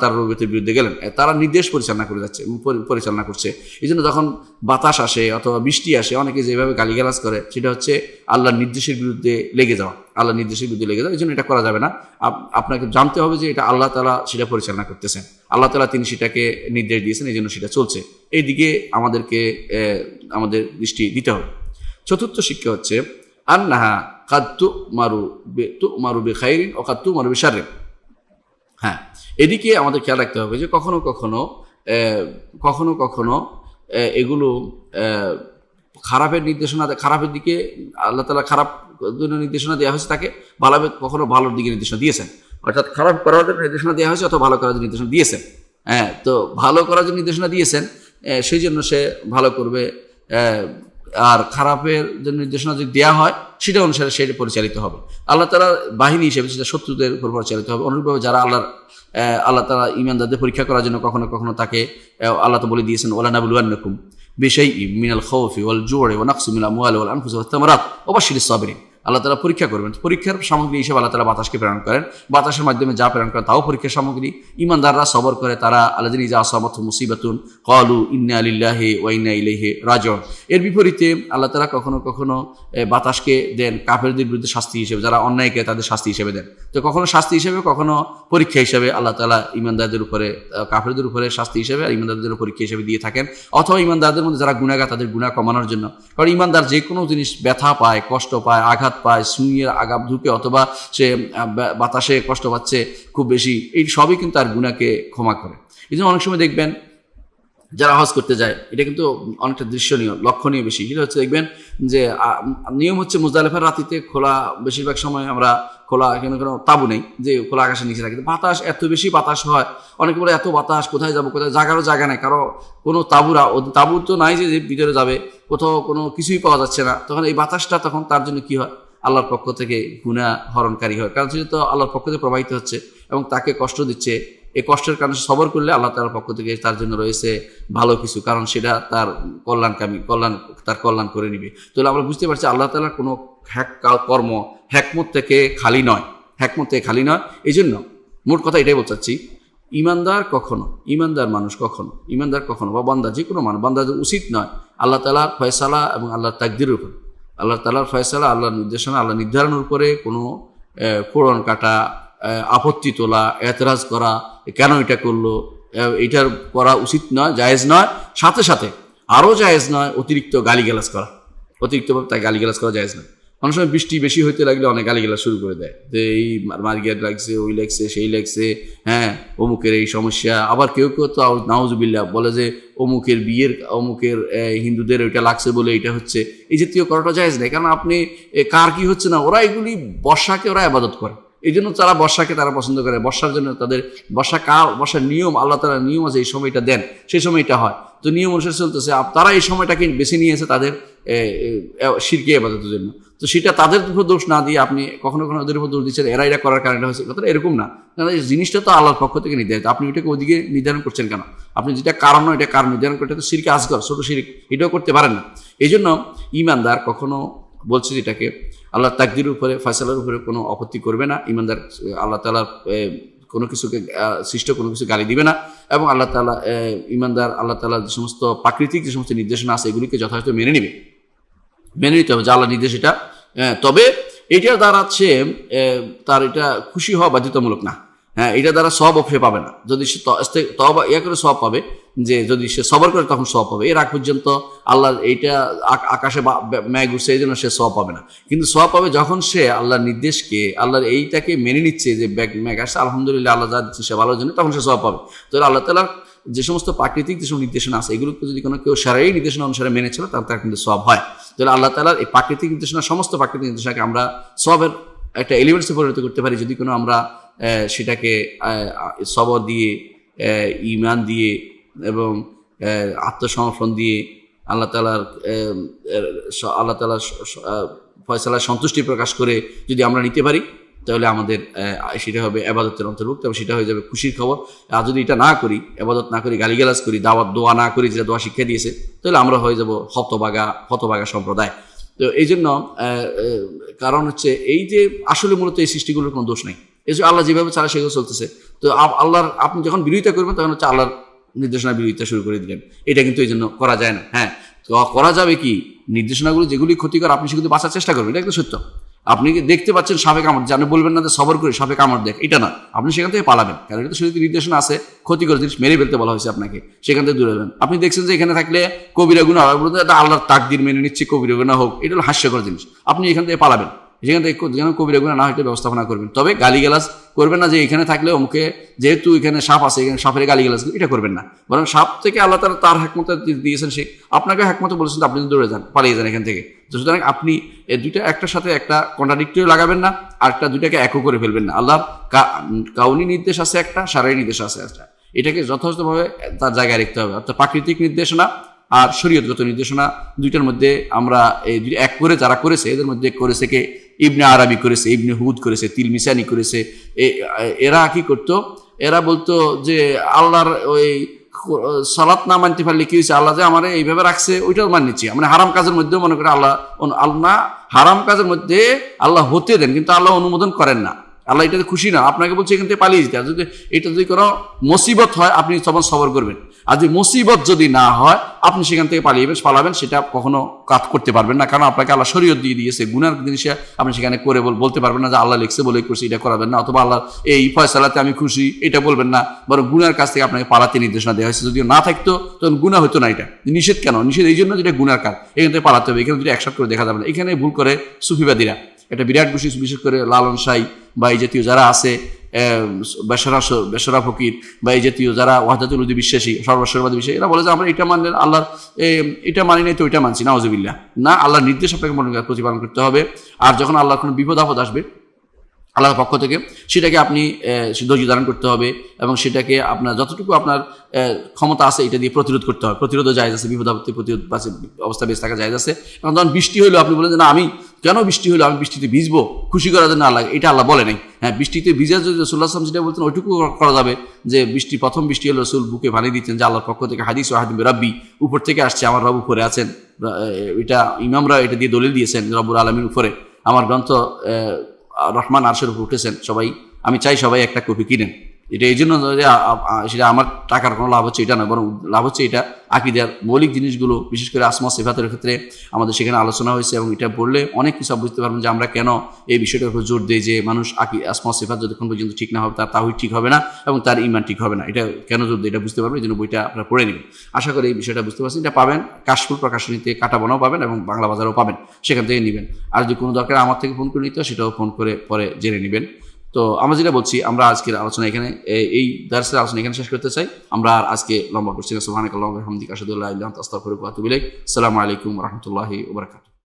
তার রুবুবিয়তের বিরুদ্ধে গেলেন। তারা নির্দেশ পরিচালনা করছে। এই জন্য যখন বাতাস আসে অথবা বৃষ্টি আসে, অনেকে যেভাবে গালিগালাজ করে সেটা হচ্ছে আল্লাহর নির্দেশের বিরুদ্ধে লেগে যাওয়া। এই জন্য এটা করা যাবে না। আপনাকে জানতে হবে যে এটা আল্লাহ তাআলা সেটা পরিচালনা করতেছেন, আল্লাহ তাআলা তিনি সেটাকে নির্দেশ দিয়েছেন, এই জন্য সেটা চলছে। এই দিকে আমাদের দৃষ্টি দিতে হবে। চতুর্থ শিক্ষা হচ্ছে আন্নাহা কাদ তু'মারু বিখাইরিন ওয়া কাদ তু'মারু বিশাররিন। হ্যাঁ, এদিকে আমাদের খেয়াল রাখতে হবে যে কখনো কখনো এগুলো খারাপের নির্দেশনা, খারাপের দিকে আল্লাহ তাআলা খারাপ নির্দেশনা দেওয়া হয়েছে তাকে, কখনো ভালোর দিকে নির্দেশনা দিয়েছেন। অর্থাৎ খারাপ করার জন্য নির্দেশনা দেওয়া হয়েছে অথবা ভালো করার জন্য নির্দেশনা দিয়েছেন। হ্যাঁ, তো ভালো করার জন্য নির্দেশনা দিয়েছেন, সেই জন্য সে ভালো করবে। আর খারাপের জন্য নির্দেশনা যদি দেওয়া হয় সেটা অনুসারে সেটা পরিচালিত হবে। আল্লাহ তাআলার বাহিনী হিসেবে সেটা শত্রুদের উপর পরিচালিত হবে। অনুরূপভাবে যারা আল্লাহ তাআলা ঈমানদারদের পরীক্ষা করার জন্য কখনো কখনো তাকে আল্লাহ তো বলে দিয়েছেন ওয়ালা নাবলুয়ান্নাকুম বিশাইইম মিনাল খাউফি ওয়াল জু'i ওয়া নাকসিম মিনাল আমওয়ালি ওয়াল আনফুসি ওয়াত তামারাত ওয়া বাশশিরিস সাবিরিন। আল্লাহ তাআলা পরীক্ষা করবেন, পরীক্ষার সামগ্রী হিসেবে আল্লাহ তাআলা বাতাসকে প্রেরণ করেন। বাতাসের মাধ্যমে যা প্রেরণ করেন তাও পরীক্ষার সামগ্রী। ঈমানদাররা সবর করে, তারা আল্লাযিনা ইযা আসাবাতহুম মুসিবাতুন ক্বালু ইন্না লিল্লাহি ওয়া ইন্না ইলাইহি রাজিউন। এর বিপরীতে আল্লাহ তাআলা কখনো কখনো বাতাসকে দেন কাফেরদের বিরুদ্ধে শাস্তি হিসেবে, যারা অন্যায় করে তাদের শাস্তি হিসেবে দেন। তো কখনো শাস্তি হিসেবে, কখনো পরীক্ষা হিসেবে আল্লাহ তাআলা ঈমানদারদের উপরে, কাফেরদের উপরে শাস্তি হিসেবে আর ঈমানদারদের পরীক্ষা হিসেবে দিয়ে থাকেন। অথবা ঈমানদারদের মধ্যে যারা গুনাহগার তাদের গুনাহ কমানোর জন্য। কারণ ঈমানদার যে কোনো জিনিস ব্যথা পায়, কষ্ট পায়, আঘাত পায়, সুইয়ের আঘাত ঢুকে অথবা সে বাতাসে কষ্ট পাচ্ছে খুব বেশি, এই সবই কিন্তু তার গুনাহকে ক্ষমা করে। এই জন্য অনেক সময় দেখবেন যারা হজ করতে যায়, এটা কিন্তু অনেকটা দৃশ্যনীয়, লক্ষণীয় বেশি। এটা হচ্ছে দেখবেন যে নিয়ম হচ্ছে মুজদালিফার রাতিতে খোলা, বেশিরভাগ সময় আমরা খোলা, এখানে কোনো তাবু নেই যে খোলা আকাশের নিচে থাকি। বাতাস এত বেশি বাতাস হয়, অনেকে বলে এত বাতাস কোথায় যাবো, কোথায় জায়গারও জায়গা নেই, কারো কোনো তাবু তো নাই যে ভিতরে যাবে, কোথাও কোনো কিছুই পাওয়া যাচ্ছে না। তখন এই বাতাসটা তখন তার জন্য কি হয়, আল্লাহর পক্ষ থেকে গুনাহ হরণকারী হয়। কারণ সেটা তো আল্লাহর পক্ষ থেকে প্রবাহিত হচ্ছে এবং তাকে কষ্ট দিচ্ছে। এই কষ্টের কারণে সবর করলে আল্লাহ তাআলার পক্ষ থেকে তার জন্য রয়েছে ভালো কিছু, কারণ সেটা তার কল্যাণ করে নিবে। তাহলে আমরা বুঝতে পারছি আল্লাহ তাআলার কোনো কর্ম হিকমত থেকে খালি নয়। এই জন্য মোট কথা এটাই বলতে চাচ্ছি, ঈমানদার কখনো বা বান্দা, যে কোনো মানুষ, বান্দাদের উচিত নয় আল্লাহ তাআলার ফয়সালা এবং আল্লাহর তাকদীরের উপর, আল্লাহ তাআলার ফয়সালা, আল্লাহর নির্দেশনা, আল্লাহ নির্ধারণের উপরে কোনো ফোড়ন কাটা, আপত্তি তোলা, এতরাজ করা, কেন এটা করলো, এটার করা উচিত নয়, জায়েজ নয়। সাথে সাথে আরও জায়েজ নয় অতিরিক্তভাবে তাই গালিগালাজ করা জায়েজ নয়। অনেক সময় বৃষ্টি বেশি হইতে লাগলে অনেক গালিগালা শুরু করে দেয় যে এই মার্গিয়ার লাগছে, ওই লাগছে, সেই লাগছে, হ্যাঁ অমুকের এই সমস্যা। আবার কেউ কেউ তো নাউজুবিল্লাহ বলে যে অমুকের বিয়ের, অমুকের হিন্দুদের ওইটা লাগছে বলে এটা হচ্ছে। এই জাতীয় করাটা জায়েজ নেই, কারণ আপনি কার কি হচ্ছে না, ওরা এগুলি বর্ষাকে ওরা ইবাদত করে, এই জন্য তারা বর্ষাকে তারা পছন্দ করে। বর্ষার জন্য তাদের বর্ষার নিয়ম, আল্লাহ তাআলার নিয়ম আছে, এই সময়টা দেন, সেই সময়টা হয়, তো নিয়ম অনুসারে চলতেছে। তারা এই সময়টাকে বেছে নিয়েছে তাদের শিরকে ইবাদতের জন্য। তো সেটা তাদের উপর দোষ না দিয়ে আপনি কখনো কখনো ওদের উপর দোষ দিচ্ছেন, এরা করার কারণে হয়েছে, কথাটা এরকম না। কারণ এই জিনিসটা তো আল্লাহর পক্ষ থেকে নির্ধারিত, আপনি ওইটাকে ওদিকে নির্ধারণ করছেন কেন? আপনি যেটা কারণ নয় এটা কারণ নির্ধারণ করতে, তো শিরকে আসগর, ছোট শিরক, এটাও করতে পারেন না। এই জন্য ইমানদার কখনো বলছে যেটাকে আল্লাহর তাকদিরের উপরে, ফয়সালার উপরে কোনো আপত্তি করবে না। ইমানদার আল্লাহ তাআলার কোনো কিছুকে সৃষ্ট কোনো কিছু গালি দিবে না, এবং আল্লাহ তাআলা ইমানদার আল্লাহ তাআলার যে সমস্ত প্রাকৃতিক যে সমস্ত নির্দেশনা আছে এগুলিকে যথাযথ মেনে নিতে হবে, যা আল্লাহ নির্দেশ এটা। তবে এটা দাঁড়াচ্ছে তার এটা খুশি হওয়া বাধ্যতামূলক না। হ্যাঁ, এটা দ্বারা সব সে পাবে না। যদি সে তওবা করে সব পাবে, যে যদি সে সবর করে তখন সব পাবে। এর আগ পর্যন্ত আল্লাহ এইটা আকাশে মেঘ উঠছে এই জন্য সে সব পাবে না, কিন্তু সব পাবে যখন সে আল্লাহর নির্দেশকে, আল্লাহর এইটাকে মেনে নিচ্ছে যে মেঘ আসছে আলহামদুলিল্লাহ আল্লাহ যা দিচ্ছে সে ভালোর জন্য, তখন সে সব পাবে। তো আল্লাহ তাআলার যে সমস্ত প্রাকৃতিক যেসব নির্দেশনা আছে এগুলোকে যদি কোনো কেউ শারঈ নির্দেশনা অনুসারে মেনে চলে তার কিন্তু সব হয়। তাহলে আল্লাহ তাআলার এই প্রাকৃতিক নির্দেশনা, সমস্ত প্রাকৃতিক নির্দেশনাকে আমরা সবের একটা এলিমেন্টসে পরিণত করতে পারি যদি কোনো আমরা সেটাকে সবর দিয়ে, ঈমান দিয়ে এবং আত্মসমর্পণ দিয়ে আল্লাহ তাআলার ফয়সালার সন্তুষ্টি প্রকাশ করে যদি আমরা নিতে পারি, তাহলে আমাদের সেটা হবে ইবাদতের অন্তর্ভুক্ত, এবং সেটা হয়ে যাবে খুশির খবর। আর যদি এটা না করি, ইবাদত না করি, গালিগালাজ করি, দোয়া না করি, যেটা দোয়া শিক্ষা দিয়েছে, তাহলে আমরা হয়ে যাব হতভাগা সম্প্রদায়। তো এই জন্য কারণ হচ্ছে এই যে আসলে মূলত এই সৃষ্টিগুলোর কোনো দোষ নেই, এই যে আল্লাহ যেভাবে চালা সেগুলো চলতেছে। তো আল্লাহর আপনি যখন বিরোধিতা করবেন তখন হচ্ছে আল্লাহর নির্দেশনা বিরোধিতা শুরু করে দিলেন, এটা কিন্তু এই জন্য করা যায় না। হ্যাঁ, তো করা যাবে কি, নির্দেশনাগুলো যেগুলি ক্ষতিকর আপনি সেগুলো বাঁচার চেষ্টা করবেন, এটা কিন্তু সত্য। আপনি দেখতে পাচ্ছেন সাপে কামড়, আপনি বলবেন না যে সবর করে সাপে কামড় দেখ, এটা না, আপনি সেখান থেকে পালাবেন, কারণ এটা তো শরীরে নির্দেশনা আছে, ক্ষতিকর জিনিস মেরে ফেলতে বলা হয়েছে আপনাকে, সেখান থেকে দূরে যাবেন। আপনি দেখছেন যে এখানে থাকলে কবিরা গুনাহ হবে, এটা আল্লাহর তাকদির মেনে নিচ্ছে, কবিরা গুনাহ হোক, এটা হলো হাস্যকর জিনিস, আপনি এখান থেকে পালাবেন, সেখান থেকে যেন কবিরা গুনাহ না হইতে ব্যবস্থাপনা করবেন। তবে গালিগালাজ করবেন না যে এখানে থাকলে অমুকে, যেহেতু এখানে সাপ আছে, এখানে সাপের গালিগালাজ, এটা করবেন না। বরং সাপ থেকে আল্লাহ তার হেকমত দিয়েছেন, সে আপনাকে হেকমত বলেছেন, আপনি দৌড়ে যান, পালিয়ে যান এখান থেকে। তো সুতরাং আপনি দুইটা একটার সাথে একটা কন্ট্রাডিক্টরি লাগাবেন না, আর একটা দুইটাকে একও করে ফেলবেন না। আল্লাহর কাউনি নির্দেশ আছে একটা, শারঈ নির্দেশ আছে একটা, এটাকে যথাযথভাবে তার জায়গায় রাখতে হবে। অর্থাৎ প্রাকৃতিক নির্দেশনা আর শরীয়তগত নির্দেশনা দুইটার মধ্যে আমরা এই এক করে যারা করেছে, এদের মধ্যে করেছে কে, ইবনে আরাবি করেছে, ইবনে হুদ করেছে, তিলমিসানি করেছে। এরা কি করতো, এরা বলতো যে আল্লাহর ওই সালাত না মানতে পারলে কি হয়েছে, আল্লাহ যে আমার এইভাবে রাখছে ওইটাও মানিয়েছি, মানে হারাম কাজের মধ্যেও মনে করে আল্লাহ হারাম কাজের মধ্যে আল্লাহ হতে দেন, কিন্তু আল্লাহ অনুমোদন করেন না, আল্লাহ এটাতে খুশি না, আপনাকে বলছে এখান থেকে পালিয়ে যেতে। আর যদি এটা যদি কোনো মুসিবত হয় আপনি তখন সবর করবেন, আর যদি মুসিবত যদি না হয় আপনি সেখান থেকে পালাবেন, সেটা কখনো কাজ করতে পারবেন না, কারণ আপনাকে আল্লাহ শরীয়ত দিয়ে দিয়েছে। গুনার জিনিসে আপনি সেখানে করে বলতে পারবেন না যে আল্লাহ লিখছে বলে করছি, এটা করাবেন না, অথবা আল্লাহ এই ফয়সালাতে আমি খুশি, এটা বলবেন না, বরং গুনার কাছ থেকে আপনাকে পালাতে নির্দেশনা দেওয়া হয়েছে। যদিও না থাকতো তখন গুনাহ হতো না, এটা নিষেধ কেন, নিষেধ এই জন্য যেটা গুনার কাজ, এখান থেকে পালাতে হবে, এখানে যদি একসাথে করে দেখা যাবে না। এখানে ভুল করে সুফিবাদীরা, একটা বিরাট বিশেষ করে লালন সাই বা এই জাতীয় যারা আছে, বেসরা ফকির বা এই জাতীয় যারা ওয়াহদাতুল উজুদ বিশ্বাসী, সর্বস্বরবাদী বিশ্বাসী, এরা বলে যে আমরা এটা মানলেন আল্লাহর, এটা মানি নাই তো ওইটা মানছি, নাউজুবিল্লাহ। না, আল্লাহর নির্দেশ আপনাকে প্রতিপালন করতে হবে। আর যখন আল্লাহর কোনো বিপদ আপদ আসবে আল্লাহর পক্ষ থেকে, সেটাকে আপনি ধৈর্য ধারণ করতে হবে, এবং সেটাকে আপনার যতটুকু আপনার ক্ষমতা আছে এটা দিয়ে প্রতিরোধ করতে হবে। প্রতিরোধও জায়েজ আছে, বিপদ আপদে প্রতিরোধ অবস্থা বেঁচে থাকা জায়েজ আছে। এবং তখন বৃষ্টি হইলো আপনি বলেন যে না, আমি কেন বৃষ্টি হলো, আমি বৃষ্টিতে ভিজবো খুশি করার জন্য আল্লাহ, এটা আল্লাহ বলে নাই। হ্যাঁ, বৃষ্টিতে ভিজা যদি রাসূলুল্লাহ সাল্লাল্লাহু আলাইহি ওয়াসাল্লাম যেটা বলতেন ওইটুকু করা যাবে, যে প্রথম বৃষ্টি হলো রাসূল বুকে পানি দিতেন, যে আল্লাহর পক্ষ থেকে হাদিস ওয়াহিদ রাব্বি, উপর থেকে আসছে, আমার রব উপরে আছেন। এটা ইমামরা এটা দিয়ে দলিল দিয়েছেন, রব্বুল আলামিন উপরে, আমার গ্রন্থ রহমান আরশের উপর উঠেছেন। সবাই, আমি চাই সবাই একটা কপি কিনেন, এটা এই জন্য যে সেটা আমার টাকার কোনো লাভ হচ্ছে এটা না, বরং লাভ হচ্ছে এটা আকীদার মৌলিক জিনিসগুলো, বিশেষ করে আসমা সিফাতের ক্ষেত্রে আমাদের সেখানে আলোচনা হয়েছে, এবং এটা পড়লে অনেক কিছু বুঝতে পারবেন যে আমরা কেন এই বিষয়টার উপর জোর দিই যে মানুষ আসমা সিফাত যতক্ষণ পর্যন্ত ঠিক না হবে তার তাওহীদ ঠিক হবে না এবং তার ঈমান ঠিক হবে না। এটা কেন জোর দিই এটা বুঝতে পারবেন, এই জন্য বইটা আপনারা পড়ে নেবেন। আশা করি এই বিষয়টা বুঝতে পারছেন। এটা পাবেন কাশফুল প্রকাশনীতে, কাটাবনাও পাবেন এবং বাংলা বাজারও পাবেন, সেখান থেকে নেবেন। আর যদি কোনো দরকার আমার থেকে ফোন করে নিতে হয় সেটাও ফোন করে পরে জেনে নেবেন। তো আমরা যেটা বলছি, আমরা আজকের আলোচনা এখানে, এই দার্সের আলোচনা এখানে শেষ করতে চাই। আমরা আজকে লম্বা করছি না। সুবহানাকাল্লাহু ওয়া বিহামদিকা আশহাদু আল্লা ইলাহা ইল্লা আনতা আস্তাগফিরুকা ওয়া আতুবু ইলাইক। আসসালামু আলাইকুম ওয়া রাহমাতুল্লাহি ওয়া বারাকাতুহু।